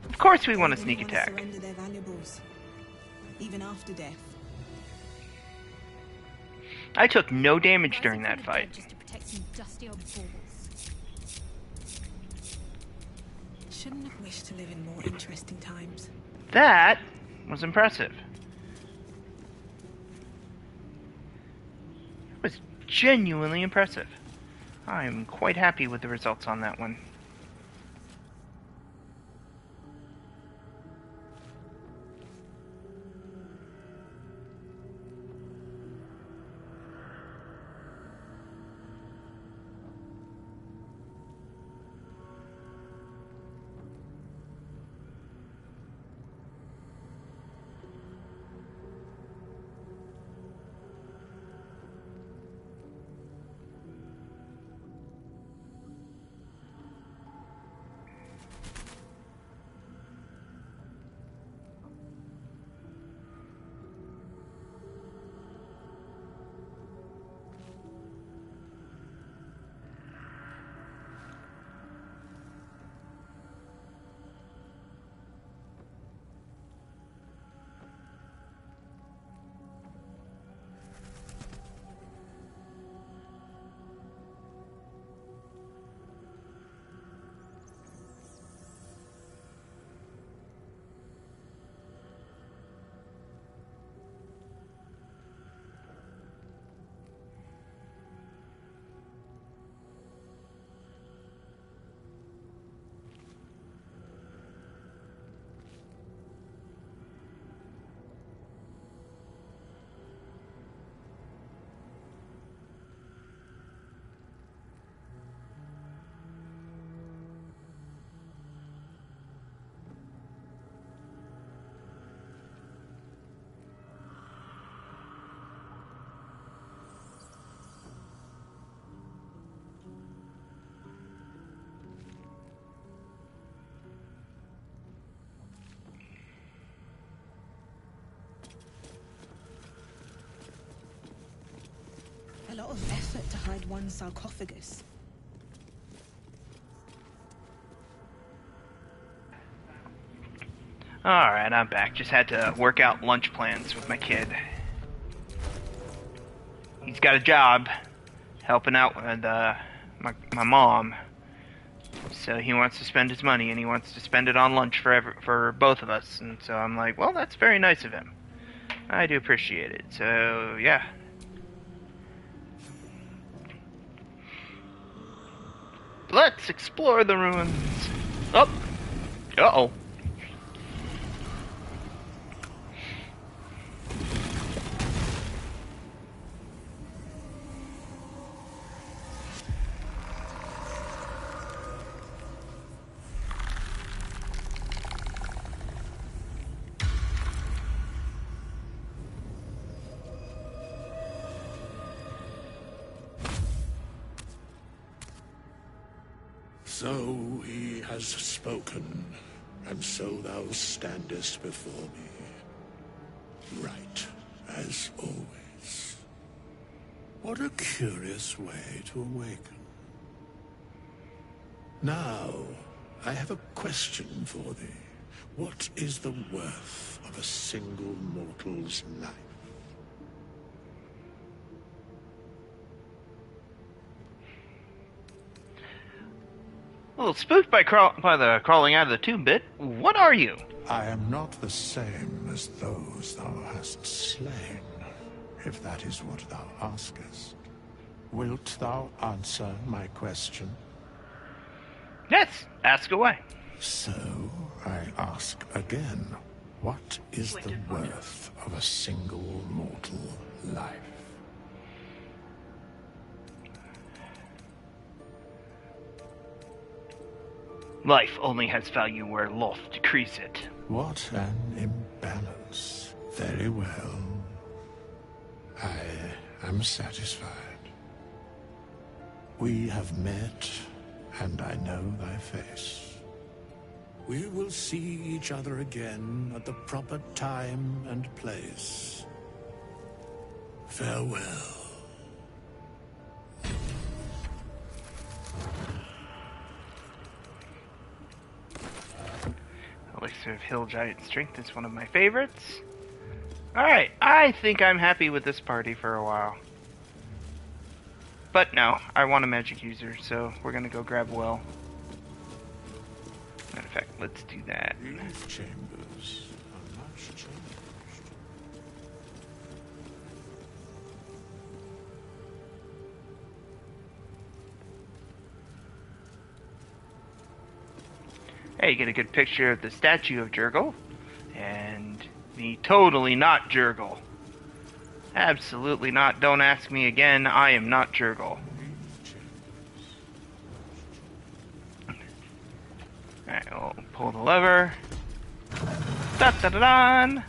Of course we want a sneak attack. Surrender their valuables, even after death. I took no damage during that fight. Just to protect some dusty old balls. Shouldn't have wished to live in more interesting times. That was impressive. It was genuinely impressive. I'm quite happy with the results on that one. A lot of effort to hide one sarcophagus. Alright, I'm back. Just had to work out lunch plans with my kid. He's got a job helping out with my mom. So he wants to spend his money, and he wants to spend it on lunch for both of us. And so I'm like, well, that's very nice of him. I do appreciate it. So, yeah. Let's explore the ruins. Oh! Uh-oh. So he has spoken, and so thou standest before me. Right, as always. What a curious way to awaken. Now, I have a question for thee. What is the worth of a single mortal's life? A little spooked by the crawling out of the tomb bit. What are you? I am not the same as those thou hast slain, if that is what thou askest. Wilt thou answer my question? Yes, ask away. So, I ask again, what is the worth of a single mortal life? Life only has value where loth decrease it. What an imbalance. Very well. I am satisfied. We have met, and I know thy face. We will see each other again at the proper time and place. Farewell. Elixir of Hill Giant Strength is one of my favorites. Alright, I think I'm happy with this party for a while. But no, I want a magic user, so we're gonna go grab Will. Matter of fact, let's do that. These chambers are much changed. Hey, you get a good picture of the statue of Jurgle, and the totally not Jurgle. Absolutely not. Don't ask me again. I am not Jurgle. Alright, we'll pull the lever. Da-da-da-dan!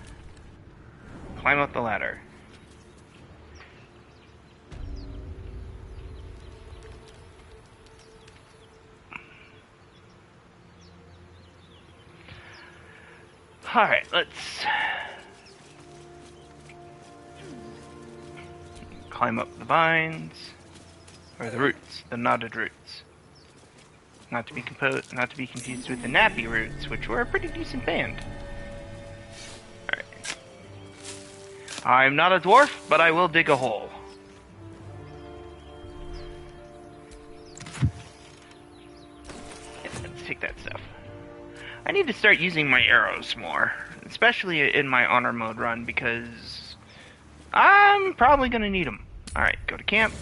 Climb up the ladder. Alright, let's climb up the vines, or the roots, the knotted roots. Not to be confused with the nappy roots, which were a pretty decent band. Alright. I'm not a dwarf, but I will dig a hole. Yeah, let's take that stuff. I need to start using my arrows more, especially in my honor mode run, because I'm probably going to need them. Alright, go to camp.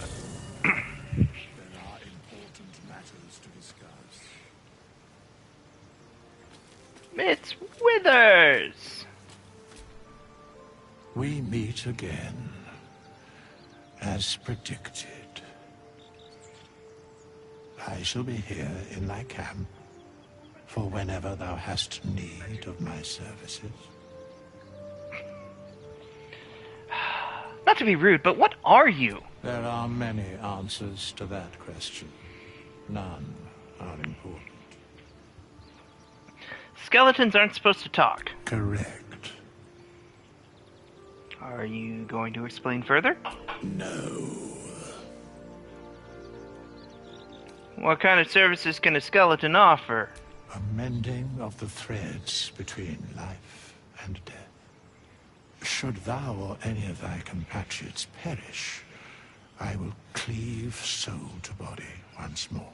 There are important matters to discuss. It's Withers! We meet again, as predicted. I shall be here in thy camp, for whenever thou hast need of my services. Not to be rude, but what are you? There are many answers to that question. None are important. Skeletons aren't supposed to talk. Correct. Are you going to explain further? No. What kind of services can a skeleton offer? A mending of the threads between life and death. Should thou or any of thy compatriots perish, I will cleave soul to body once more.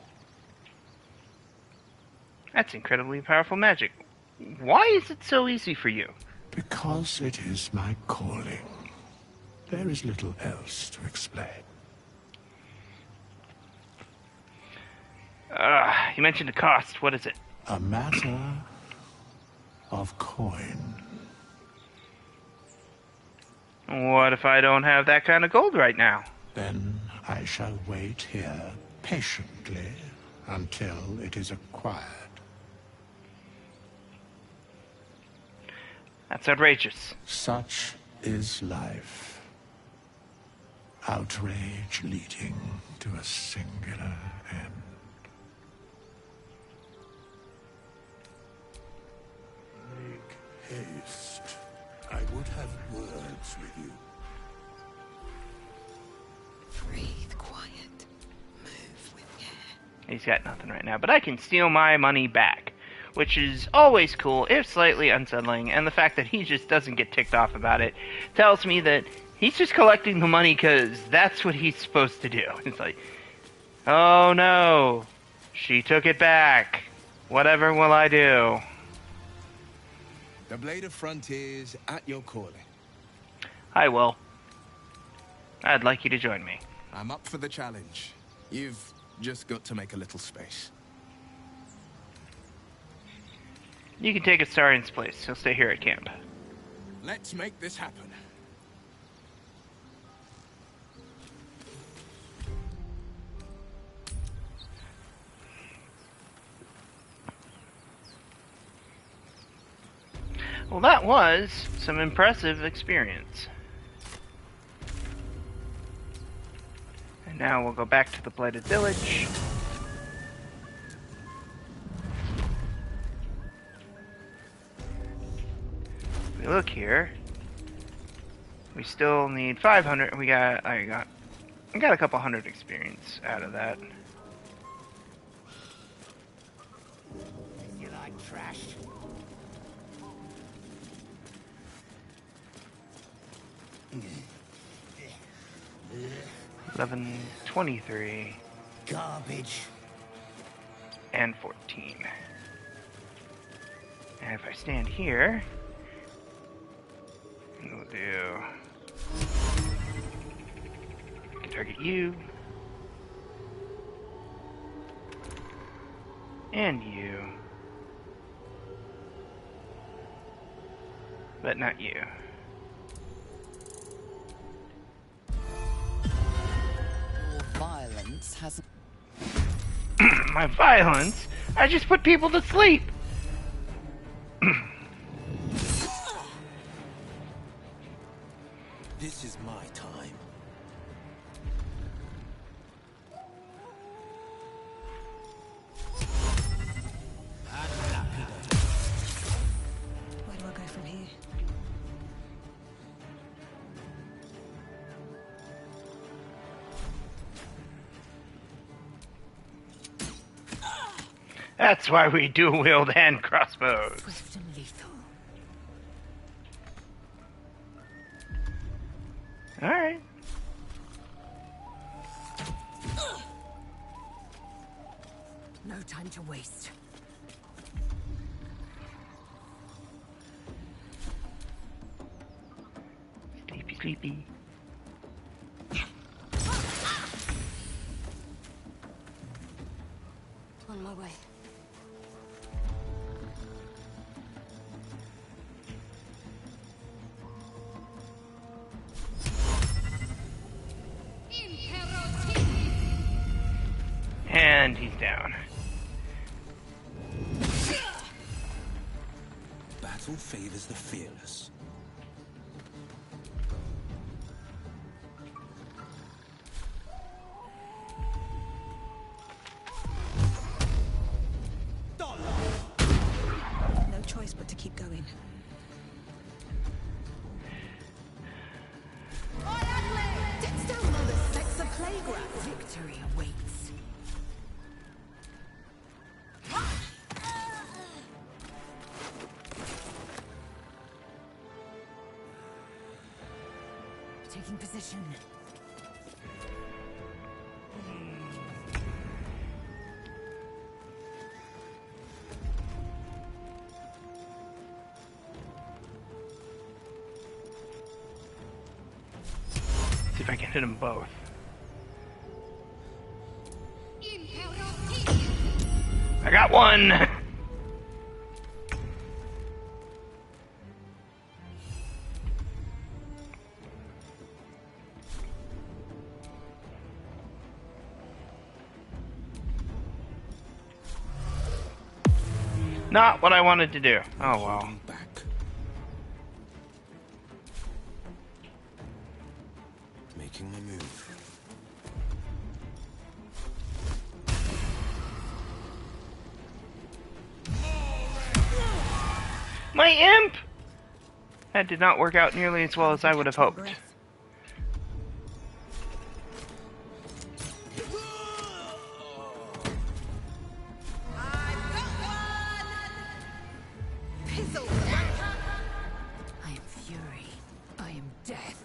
That's incredibly powerful magic. Why is it so easy for you? Because it is my calling. There is little else to explain. You mentioned the cost. What is it? A matter of coin. What if I don't have that kind of gold right now? Then I shall wait here patiently until it is acquired. That's outrageous. Such is life. Outrage leading to a singular end. Make haste. I would have words with you. Breathe quiet. Move with care. He's got nothing right now, but I can steal my money back, which is always cool, if slightly unsettling, and the fact that he just doesn't get ticked off about it tells me that he's just collecting the money because that's what he's supposed to do. It's like, oh no, she took it back. Whatever will I do? The Blade of Frontiers at your calling. I will. I'd like you to join me. I'm up for the challenge. You've just got to make a little space. You can take Astarian's place. He'll stay here at camp. Let's make this happen. Well, that was some impressive experience. And now we'll go back to the Blighted Village. If we look here, we still need 500. I got a couple hundred experience out of that. You like trash? 1123 Garbage. and 14. And if I stand here, we'll do. I can target you. And you. But not you. Violence hasn't. My violence? I just put people to sleep! This is my time. Where do I go from here? That's why we dual wield hand crossbows. Swift and lethal. Alright. No time to waste. Sleepy, sleepy. On my way. And he's down. Battle favors the fearless. No choice but to keep going. Still another sex a playground. Victory awaits. Taking position. See if I can hit them both. I got one! Not what I wanted to do. Oh well. Making my move. My imp! That did not work out nearly as well as I would have hoped. I am fury. I am death.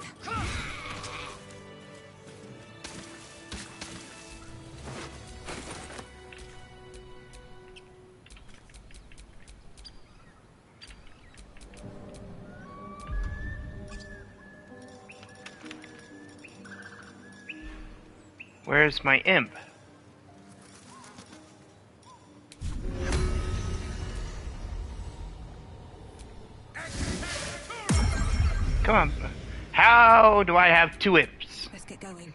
Where's my imp? Come on. How do I have two imps? Let's get going.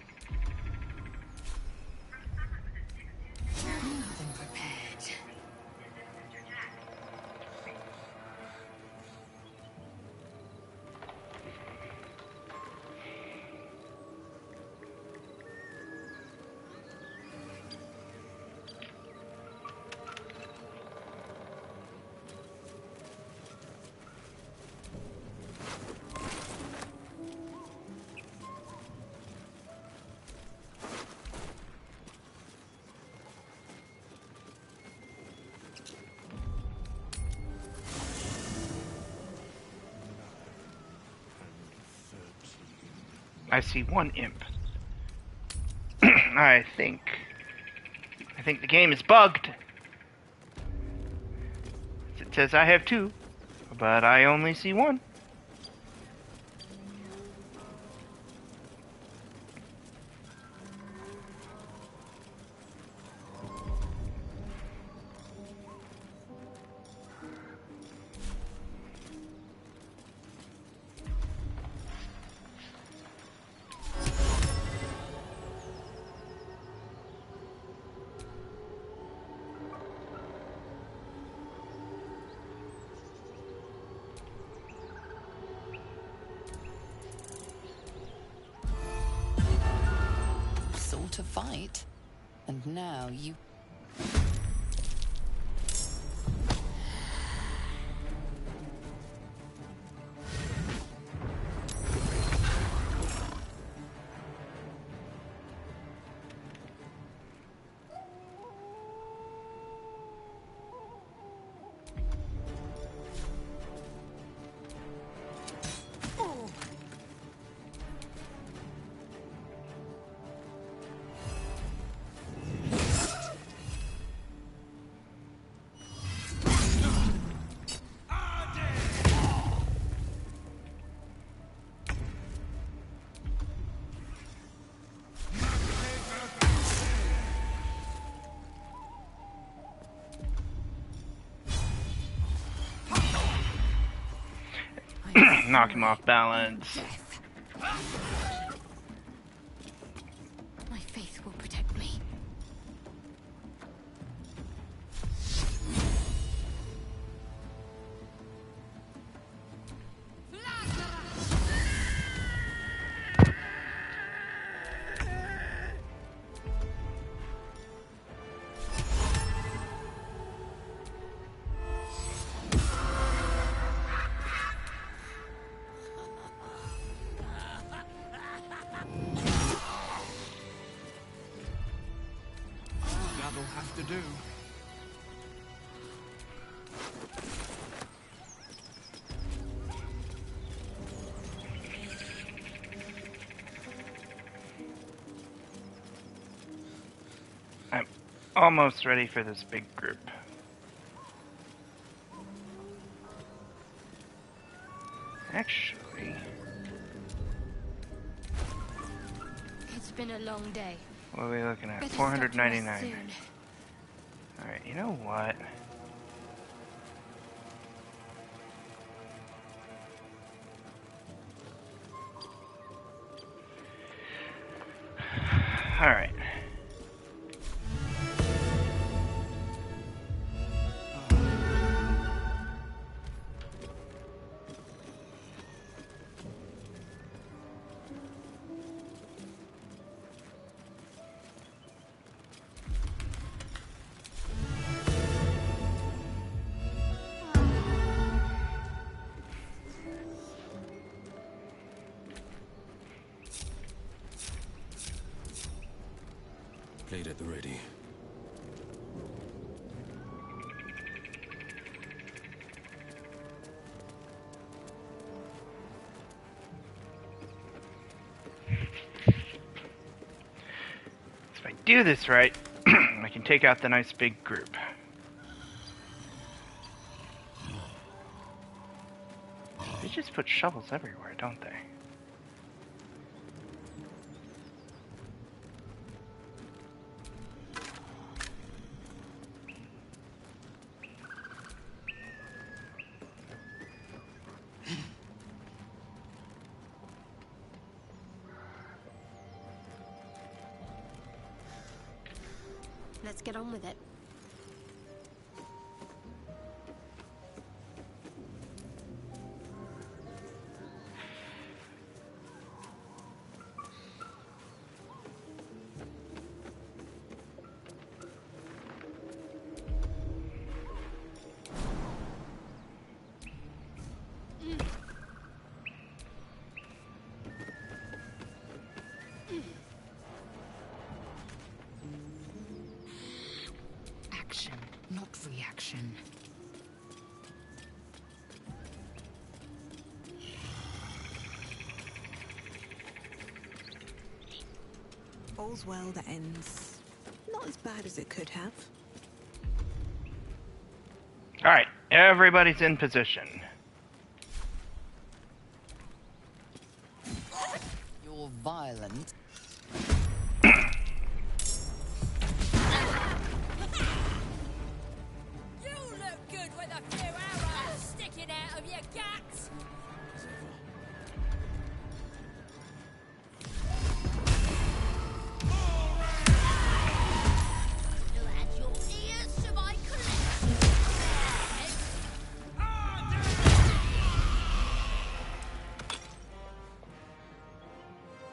I see one imp. I think the game is bugged. It says I have two, but I only see one. To fight, and now you... Knock him off balance. My faith will protect me. That'll have to do. I'm almost ready for this big group. Actually, It's been a long day. what are we looking at? Better stop to rest 499. soon. Alright, you know what? Alright. aid at the ready. If I do this right, I can take out the nice big group. They just put shovels everywhere, don't they? Let's get on with it. Action, not reaction. All's well that ends not as bad as it could have. Alright, everybody's in position. You're violent. You look good with a few arrows sticking out of your guts. You'll add your ears to my collection.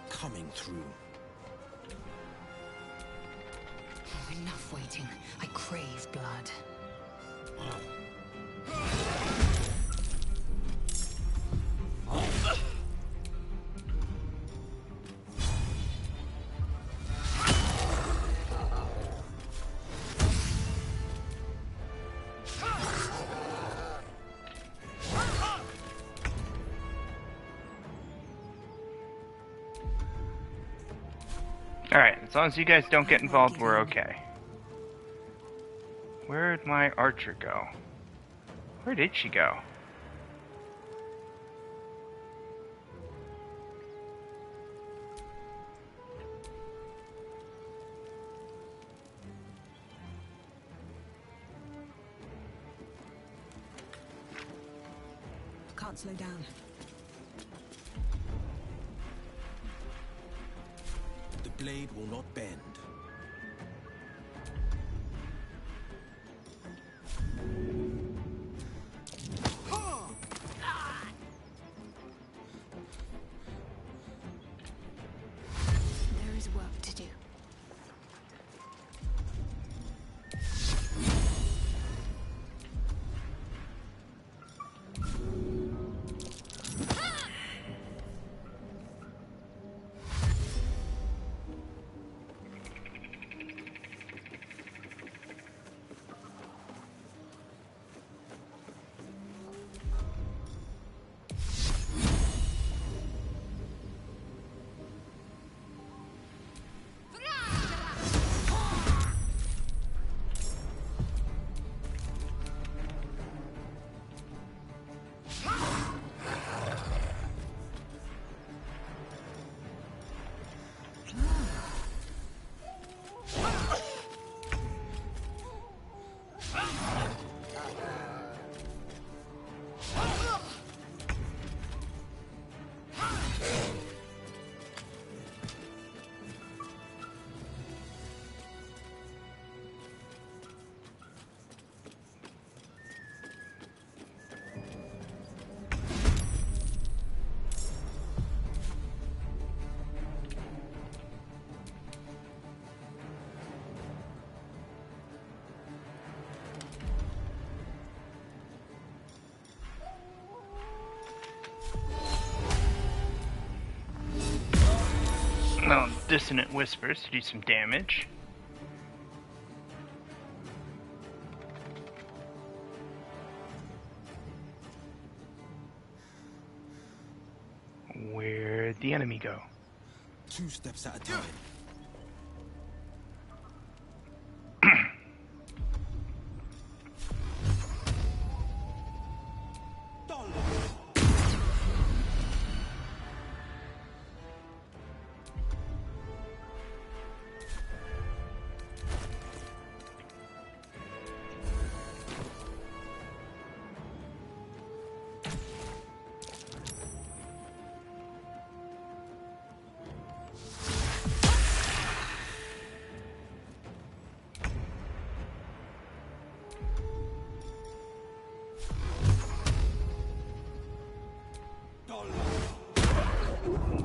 Coming through. Enough waiting. I crave blood. Alright, as long as you guys don't get involved, we're okay. Where'd my archer go? Where did she go? Can't slow down. The blade will not bend. There is work to do. Well, dissonant whispers to do some damage. the enemy go? 2 steps at a time.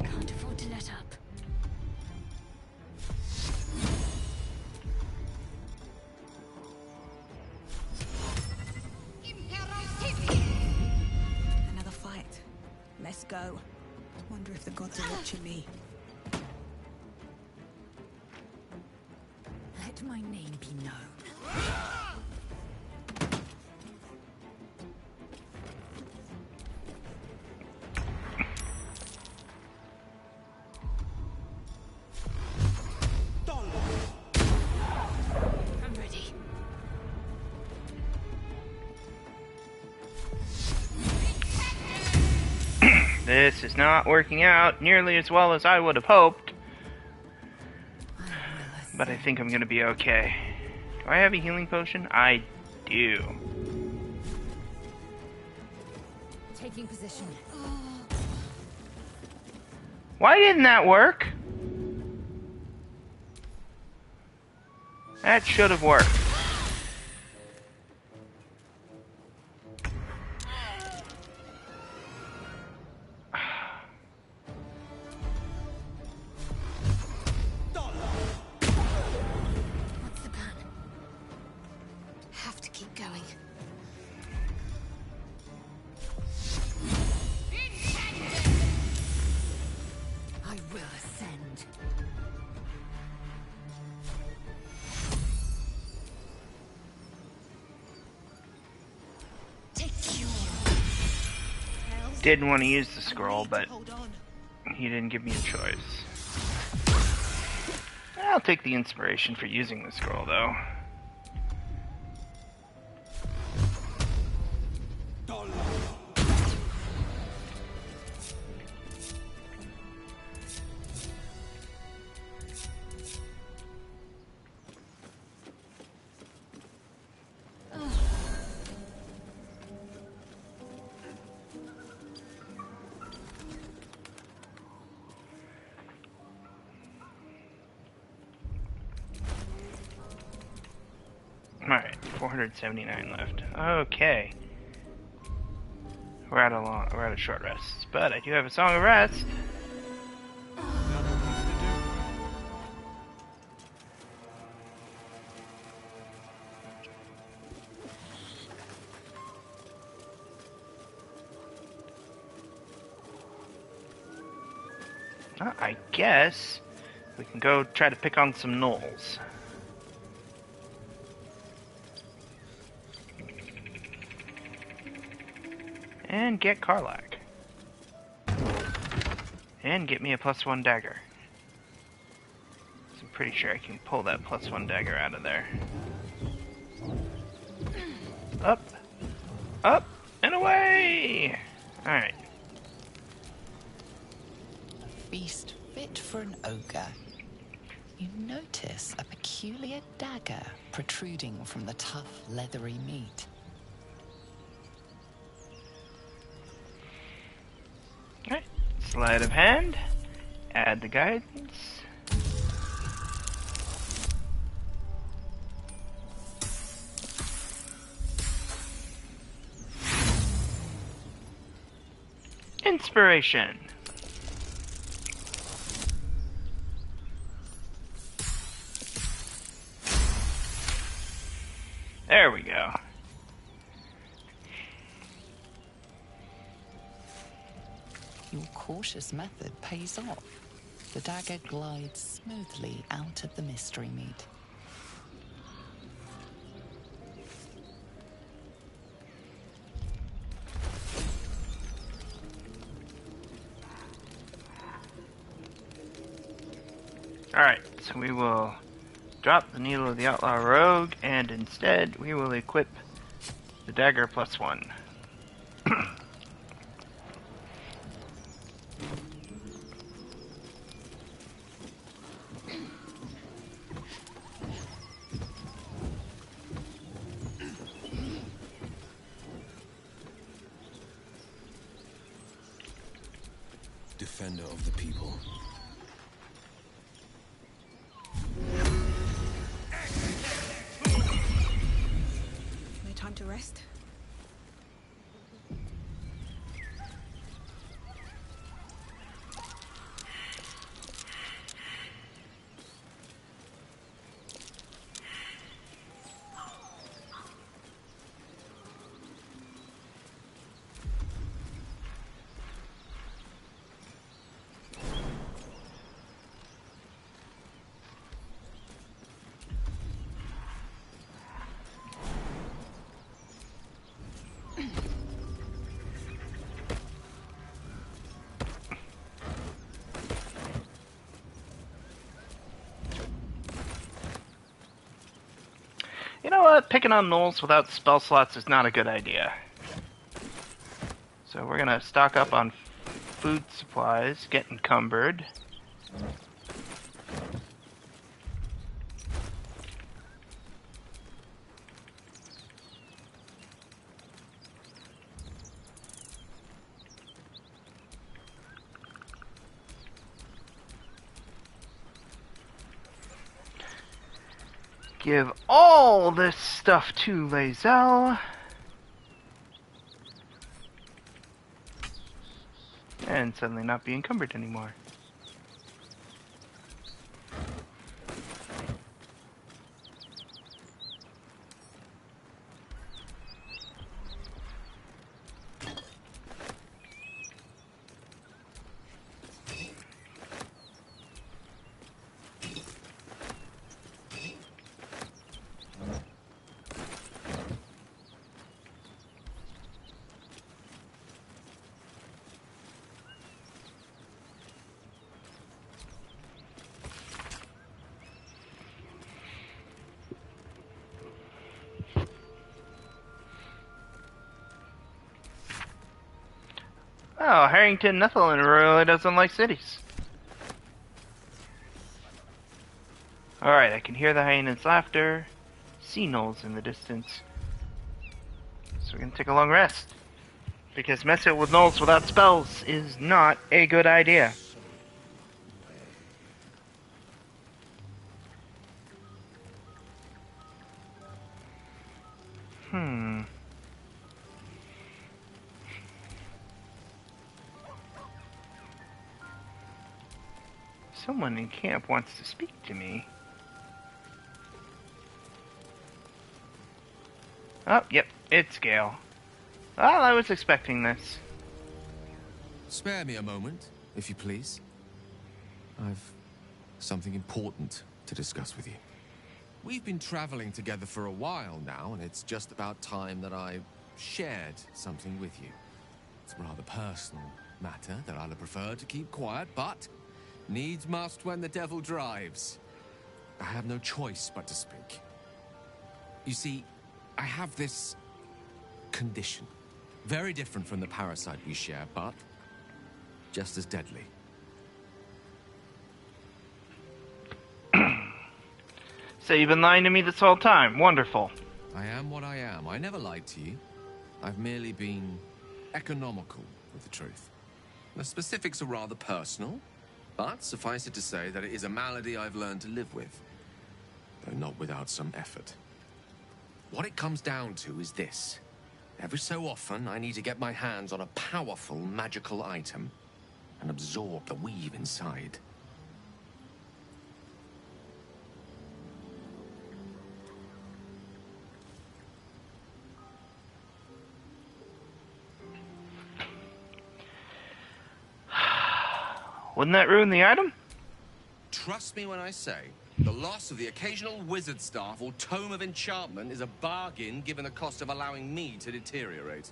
Can't afford to let up. Another fight. Let's go. Wonder if the gods are watching me. Let my name be known. I'm ready. This is not working out nearly as well as I would have hoped. But I think I'm gonna be okay. Do I have a healing potion? I do. Taking position. Why didn't that work? That should have worked. What's the plan? Have to keep going. I will ascend. Take cure. Didn't want to use the scroll, but he didn't give me a choice. I'll take the inspiration for using the scroll, though. Alright, 479 left. Okay. We're at a short rest. But I do have a song of rest. I guess we can go try to pick on some gnolls. And get Karlak. And get me a +1 dagger. So I'm pretty sure I can pull that +1 dagger out of there. Up. Up. And away! Alright. Feast fit for an ogre. You notice a peculiar dagger protruding from the tough, leathery meat. Alright. Sleight of hand. Add the guidance. Inspiration. There we go. Your cautious method pays off. The dagger glides smoothly out of the mystery meat. Alright, so we will drop the Needle of the Outlaw Rogue, and instead we will equip the Dagger +1. Defender of the people. No time to rest. You know what? Picking on gnolls without spell slots is not a good idea. So we're gonna stock up on food supplies, get encumbered. Give all this stuff to Lae'zel. And suddenly not be encumbered anymore. Oh, Harrington Netherland really doesn't like cities. Alright, I can hear the hyena's laughter, see gnolls in the distance. So we're gonna take a long rest. Because messing with gnolls without spells is not a good idea. Someone in camp wants to speak to me. Oh, yep, it's Gale. Well, I was expecting this. Spare me a moment, if you please. I've something important to discuss with you. We've been traveling together for a while now, and it's just about time that I shared something with you. It's a rather personal matter that I'd have preferred to keep quiet, but needs must when the devil drives. I have no choice but to speak. You see, I have this condition. Very different from the parasite we share, but just as deadly. So you've been lying to me this whole time. Wonderful. I am what I am. I never lied to you. I've merely been economical with the truth. The specifics are rather personal, but suffice it to say that it is a malady I've learned to live with, though not without some effort. What it comes down to is this. Every so often, I need to get my hands on a powerful magical item and absorb the weave inside. Wouldn't that ruin the item? Trust me when I say, the loss of the occasional wizard staff or tome of enchantment is a bargain given the cost of allowing me to deteriorate.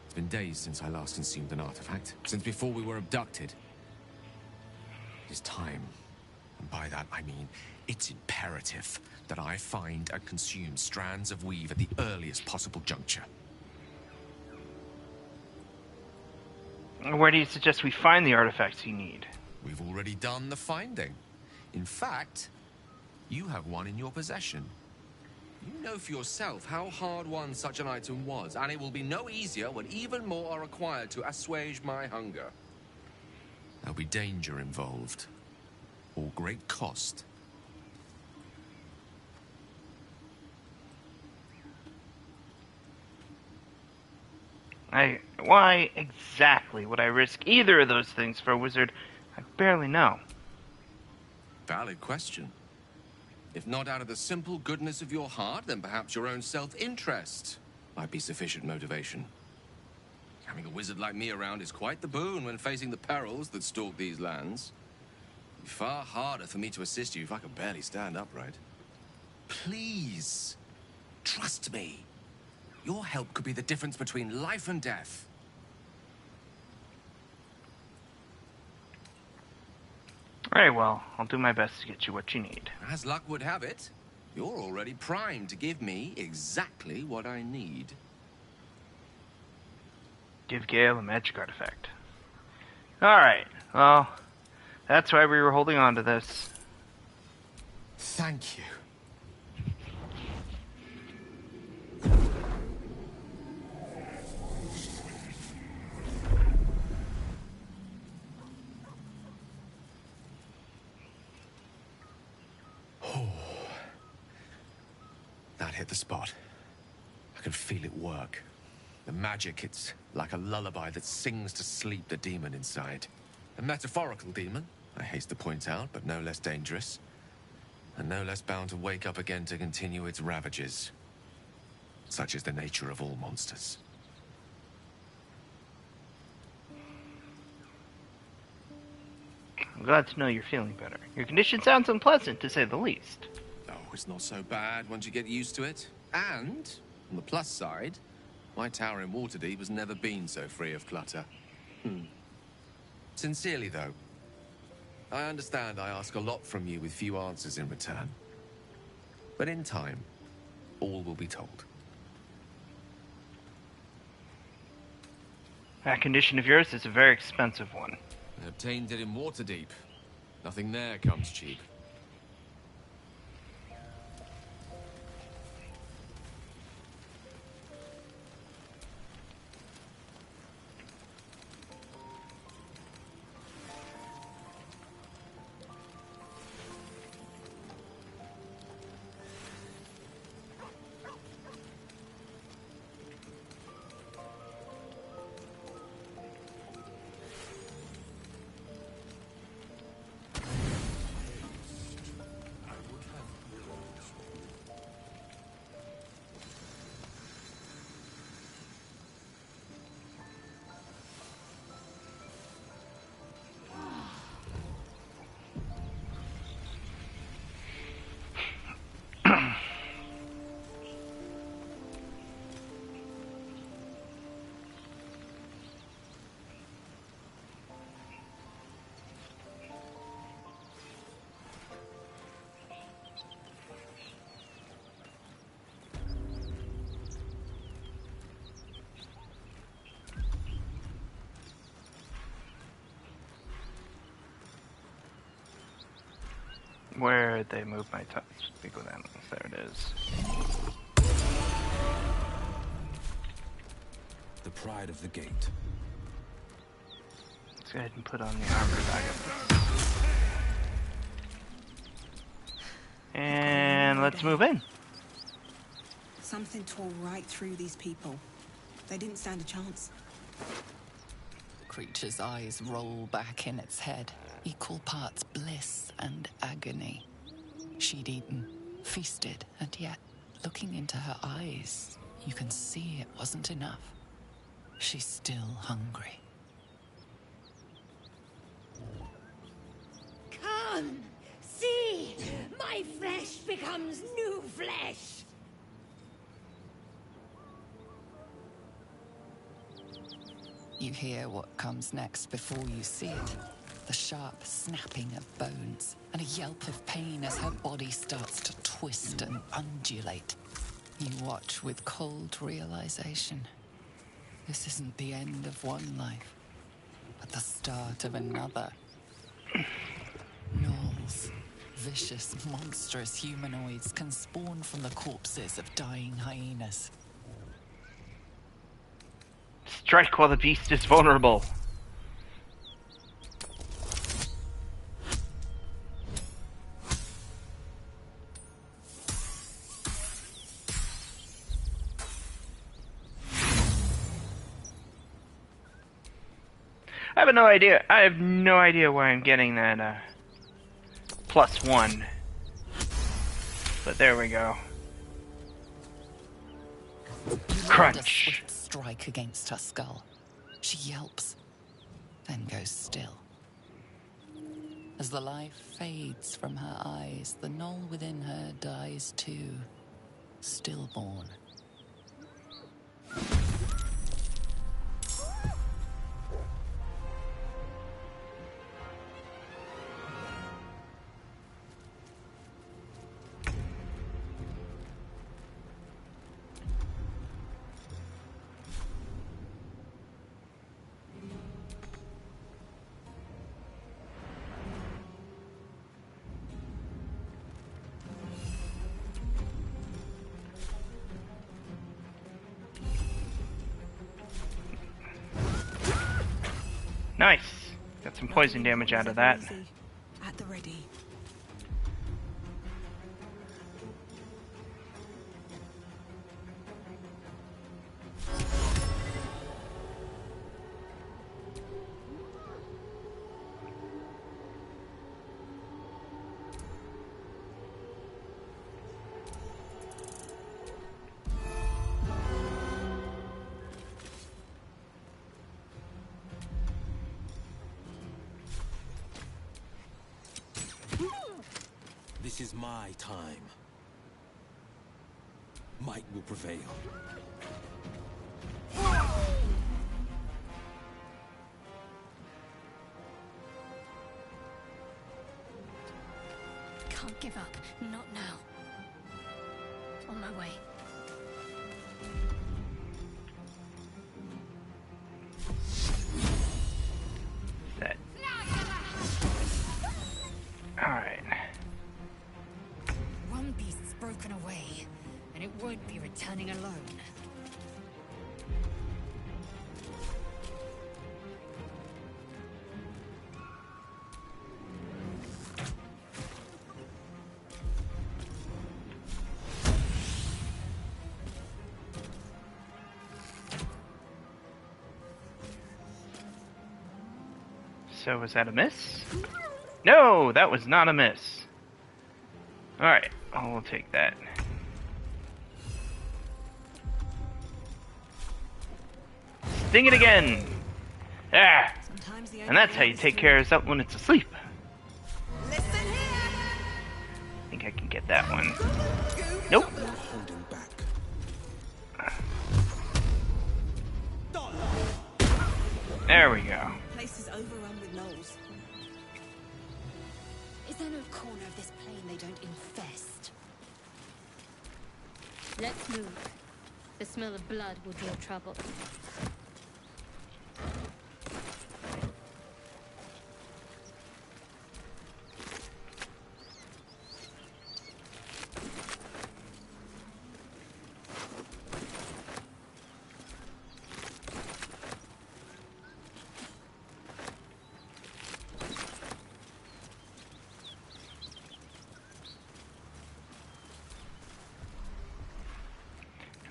It's been days since I last consumed an artifact, since before we were abducted. It is time And by that, I mean it's imperative that I find and consume strands of weave at the earliest possible juncture. Where do you suggest we find the artifacts you need? We've already done the finding. In fact, you have one in your possession. You know for yourself how hard-won such an item was, and it will be no easier when even more are required to assuage my hunger. There'll be danger involved, or great cost. Why exactly would I risk either of those things for a wizard I barely know? Valid question. If not out of the simple goodness of your heart, then perhaps your own self-interest might be sufficient motivation. Having a wizard like me around is quite the boon when facing the perils that stalk these lands. It'd be far harder for me to assist you if I could barely stand upright. Please, trust me. Your help could be the difference between life and death. Very well, I'll do my best to get you what you need. As luck would have it, you're already primed to give me exactly what I need. Give Gale a magic artifact. Alright, well, that's why we were holding on to this. Thank you. That hit the spot. I can feel it work. The magic, it's like a lullaby that sings to sleep the demon inside. A metaphorical demon, I haste to point out, but no less dangerous. And no less bound to wake up again to continue its ravages. Such is the nature of all monsters. I'm glad to know you're feeling better. Your condition sounds unpleasant, to say the least. Oh, it's not so bad once you get used to it. And, on the plus side, my tower in Waterdeep has never been so free of clutter. Sincerely, though, I understand I ask a lot from you with few answers in return. But in time, all will be told. That condition of yours is a very expensive one. I obtained it in Waterdeep. Nothing there comes cheap. Where'd they move my touch? Speak with animals. There it is. The pride of the gate. Let's go ahead and put on the armor back up. And let's move in. Something tore right through these people. They didn't stand a chance. Creature's eyes roll back in its head, equal parts bliss and agony. She'd eaten, feasted, and yet, looking into her eyes, you can see it wasn't enough. She's still hungry. Come! See! My flesh becomes new flesh! You hear what comes next before you see it. the sharp snapping of bones, and a yelp of pain as her body starts to twist and undulate. You watch with cold realization. This isn't the end of one life, but the start of another. Gnolls, vicious, monstrous humanoids, can spawn from the corpses of dying hyenas. Strike while the beast is vulnerable. I have no idea why I'm getting that +1. But there we go. Crunch. A swift strike against her skull. She yelps, then goes still. As the life fades from her eyes, the gnoll within her dies too, stillborn. Nice. Got some poison damage out of that. At the ready. This is my time. Might will prevail. Can't give up. Not now. On my way. That. Alright. One beast's broken away, and it won't be returning alone. So was that a miss? No, that was not a miss. Alright, I'll take that. Sting it again! Ah! And that's how you take care of something when it's asleep. I think I can get that one. Nope. There we go. Place is overrun with gnolls. Is there no corner of this plane they don't infest? Let's move. The smell of blood will deal trouble.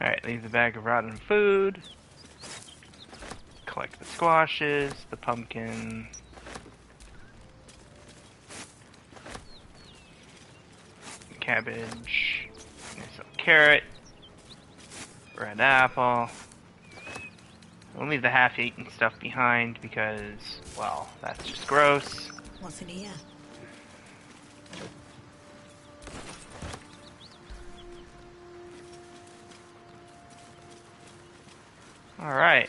Alright, leave the bag of rotten food. Collect the squashes, the pumpkin. Cabbage. Some carrot. Red apple. We'll leave the half-eaten stuff behind because, well, that's just gross. What's in here? Alright.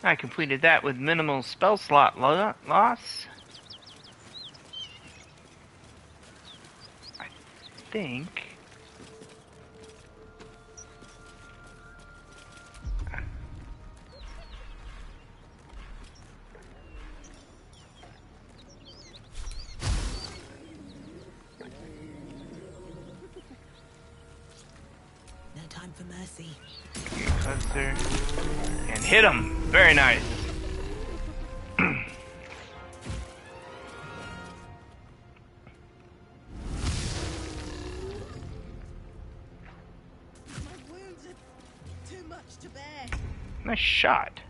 I completed that with minimal spell slot loss. think. No time for mercy. Get closer. And hit him! Very nice. Nice shot.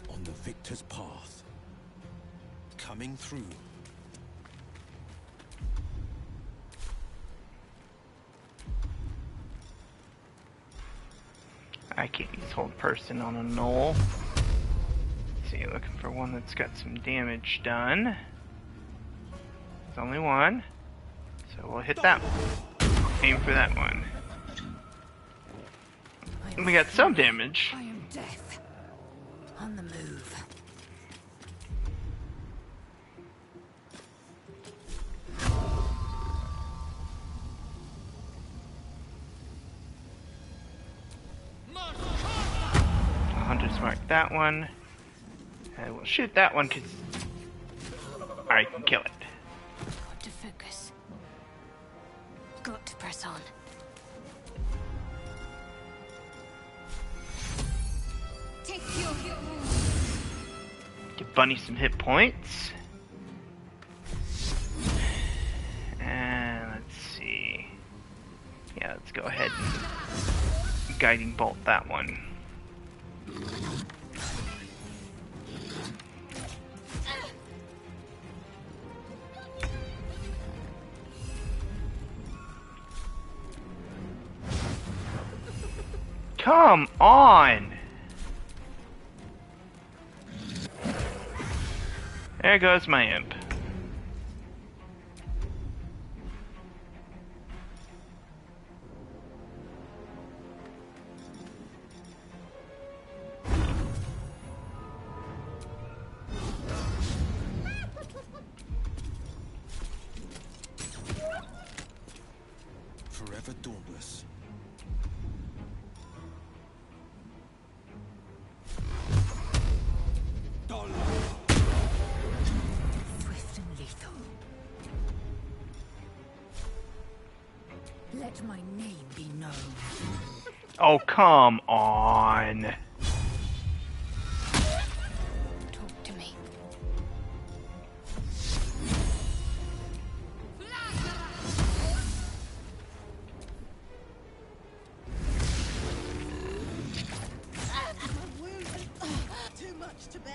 On the victor's path. Coming through. I can't use hold person on a knoll. See, looking for one that's got some damage done. There's only one. So we'll hit that one. Aim for that one. We got some damage. I am death. On the move. Hunters mark that one. And we'll shoot that one because I can kill it. Got to focus. Got to press on. Take your Give Bunny some hit points. And let's see. Yeah, let's go ahead and guiding bolt that one. Come on! There goes my imp. Forever dauntless. Swift and lethal. Let my name be known. Oh, come on. Talk to me. Too much to bear.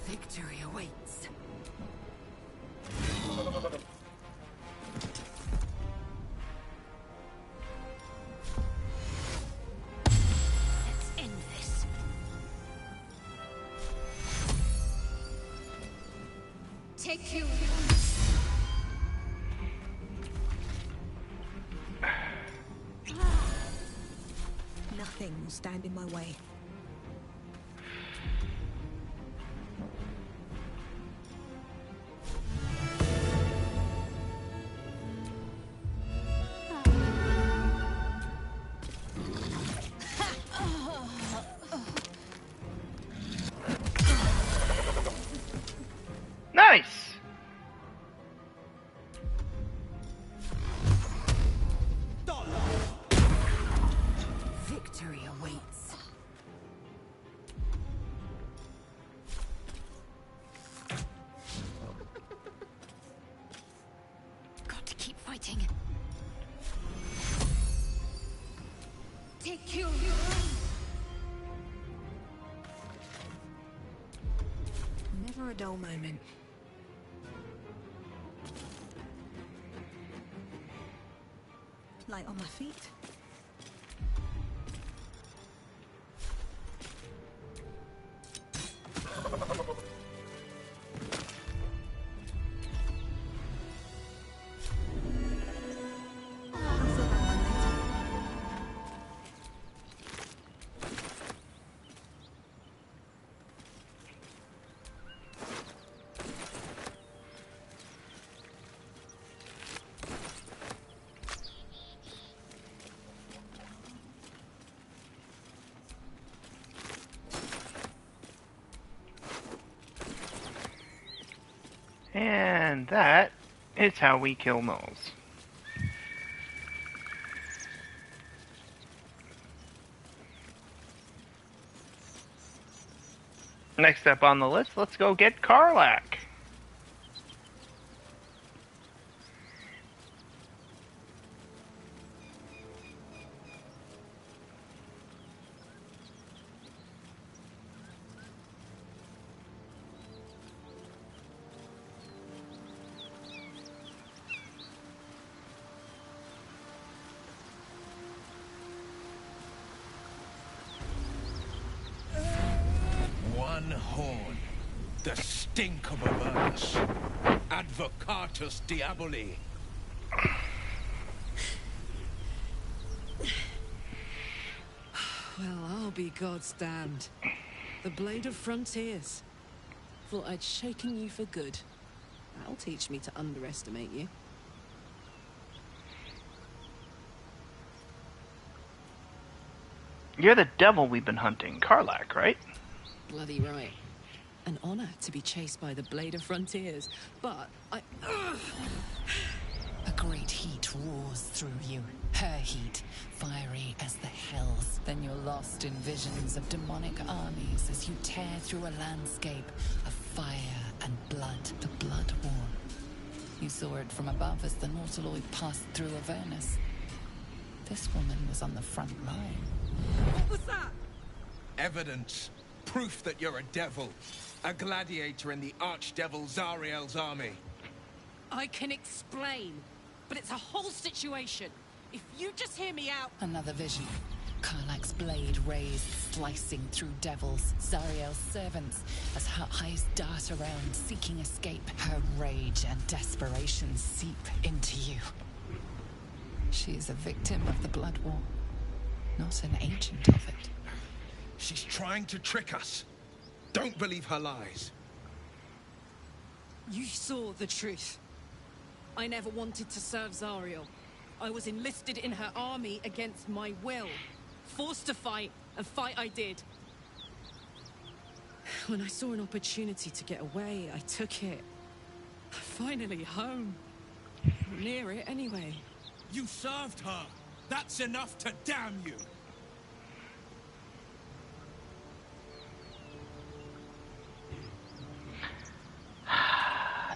Victory awaits. Let's end this. Take you. Nothing will stand in my way. awaits. Got to keep fighting. Take you. Never a dull moment. Light on my feet. And that is how we kill gnolls. Next up on the list, let's go get Karlach. One horn. The stink of Avernus. Advocatus Diaboli. Well, I'll be God's damned. The Blade of Frontiers. Thought I'd shaken you for good. That'll teach me to underestimate you. You're the devil we've been hunting, Karlach, right? Bloody right. An honor to be chased by the Blade of Frontiers, but A great heat roars through you. Her heat, fiery as the hells. Then you're lost in visions of demonic armies as you tear through a landscape of fire and blood. The Blood War. You saw it from above as the Nautiloid passed through Avernus. This woman was on the front line. What was that? Evidence. Proof that you're a devil. A gladiator in the archdevil Zariel's army. I can explain, but it's a whole situation. If you just hear me out... Another vision. Karlach's blade raised, slicing through devils, Zariel's servants, as her eyes dart around, seeking escape. Her rage and desperation seep into you. She is a victim of the Blood War, not an agent of it. She's trying to trick us. Don't believe her lies. You saw the truth. I never wanted to serve Zariel. I was enlisted in her army against my will. Forced to fight, and fight I did. When I saw an opportunity to get away, I took it. Finally home. Near it, anyway. You served her. That's enough to damn you.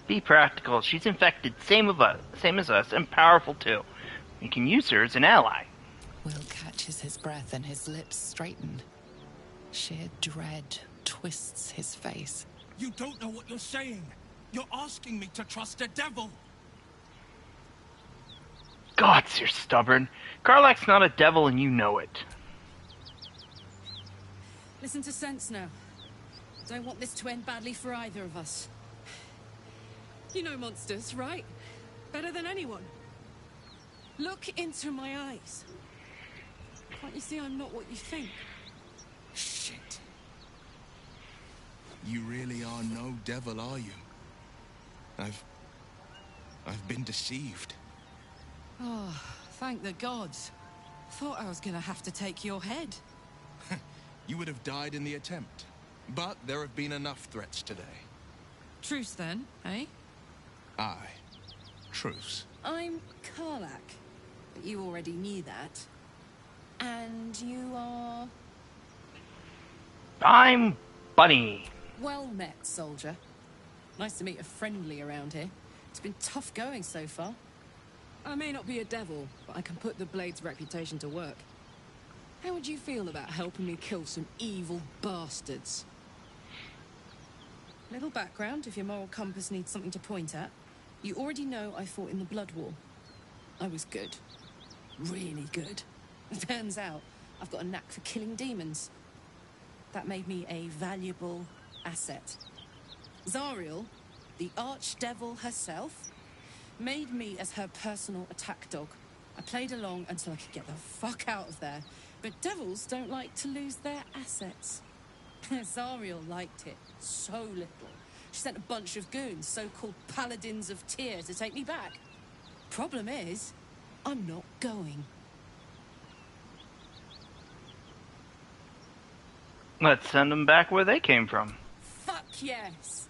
Be practical. She's infected, same as us, and powerful too. We can use her as an ally. Will catches his breath and his lips straighten. Sheer dread twists his face. You don't know what you're saying. You're asking me to trust a devil. Gods, you're stubborn. Karlach's not a devil and you know it. Listen to sense now. Don't want this to end badly for either of us. You know monsters, right? Better than anyone. Look into my eyes. Can't you see I'm not what you think? Shit. You really are no devil, are you? I've been deceived. Oh, thank the gods. Thought I was gonna have to take your head. You would have died in the attempt. But there have been enough threats today. Truce then, eh? Aye. Truce. I'm Karlach. But you already knew that. And you are... I'm Bunny. Well met, soldier. Nice to meet a friendly around here. It's been tough going so far. I may not be a devil, but I can put the Blade's reputation to work. How would you feel about helping me kill some evil bastards? Little background, if your moral compass needs something to point at. You already know I fought in the Blood War. I was good. Really good. It turns out I've got a knack for killing demons. That made me a valuable asset. Zariel, the archdevil herself, made me as her personal attack dog. I played along until I could get the fuck out of there. But devils don't like to lose their assets. Zariel liked it so little. She sent a bunch of goons, so-called paladins of Tyr, to take me back. Problem is, I'm not going. Let's send them back where they came from. Fuck yes!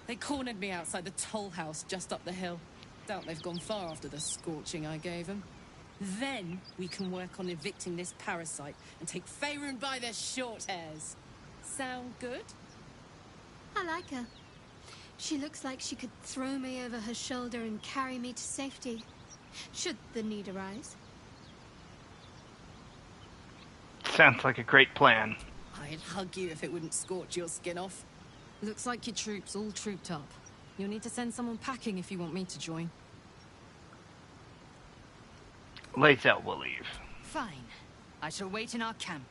They cornered me outside the toll house just up the hill. Doubt they've gone far after the scorching I gave them. Then we can work on evicting this parasite and take Faerun by their short hairs. Sound good? I like her. She looks like she could throw me over her shoulder and carry me to safety, should the need arise. Sounds like a great plan. I'd hug you if it wouldn't scorch your skin off. Looks like your troops all trooped up. You'll need to send someone packing if you want me to join. Later we'll leave. Fine. I shall wait in our camp.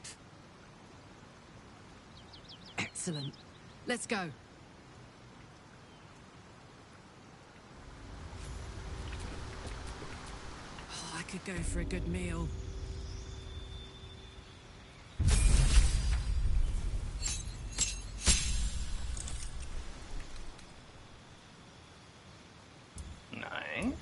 Excellent. Let's go. Oh, I could go for a good meal. Nice.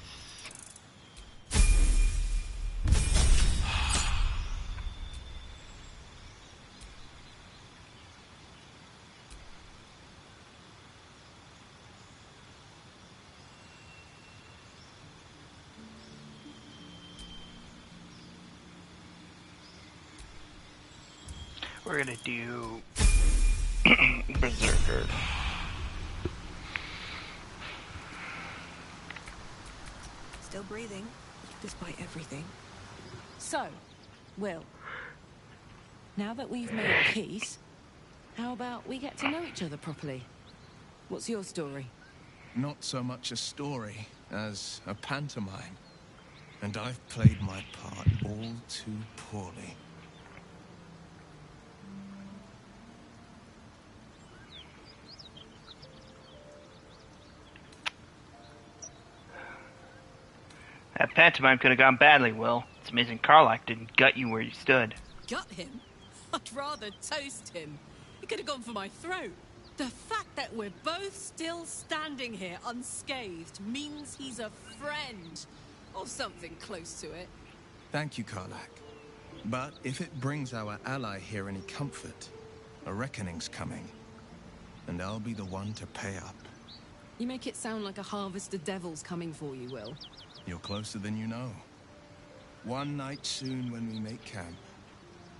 We're gonna do Berserker. Still breathing, despite everything. So, Will, now that we've made peace, how about we get to know each other properly? What's your story? Not so much a story as a pantomime. And I've played my part all too poorly. That pantomime could have gone badly, Will. It's amazing Karlach didn't gut you where you stood. Gut him? I'd rather toast him. He could have gone for my throat. The fact that we're both still standing here unscathed means he's a friend. Or something close to it. Thank you, Karlach. But if it brings our ally here any comfort, a reckoning's coming. And I'll be the one to pay up. You make it sound like a harvest of devils coming for you, Will. You're closer than you know. One night soon when we make camp,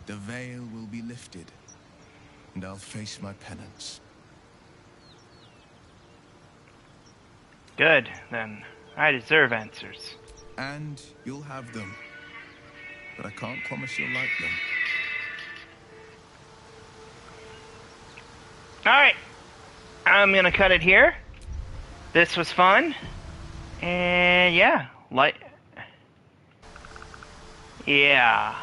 the veil will be lifted, and I'll face my penance. Good, then. I deserve answers. And you'll have them. But I can't promise you'll like them. Alright. I'm gonna cut it here. This was fun. And yeah. Yeah.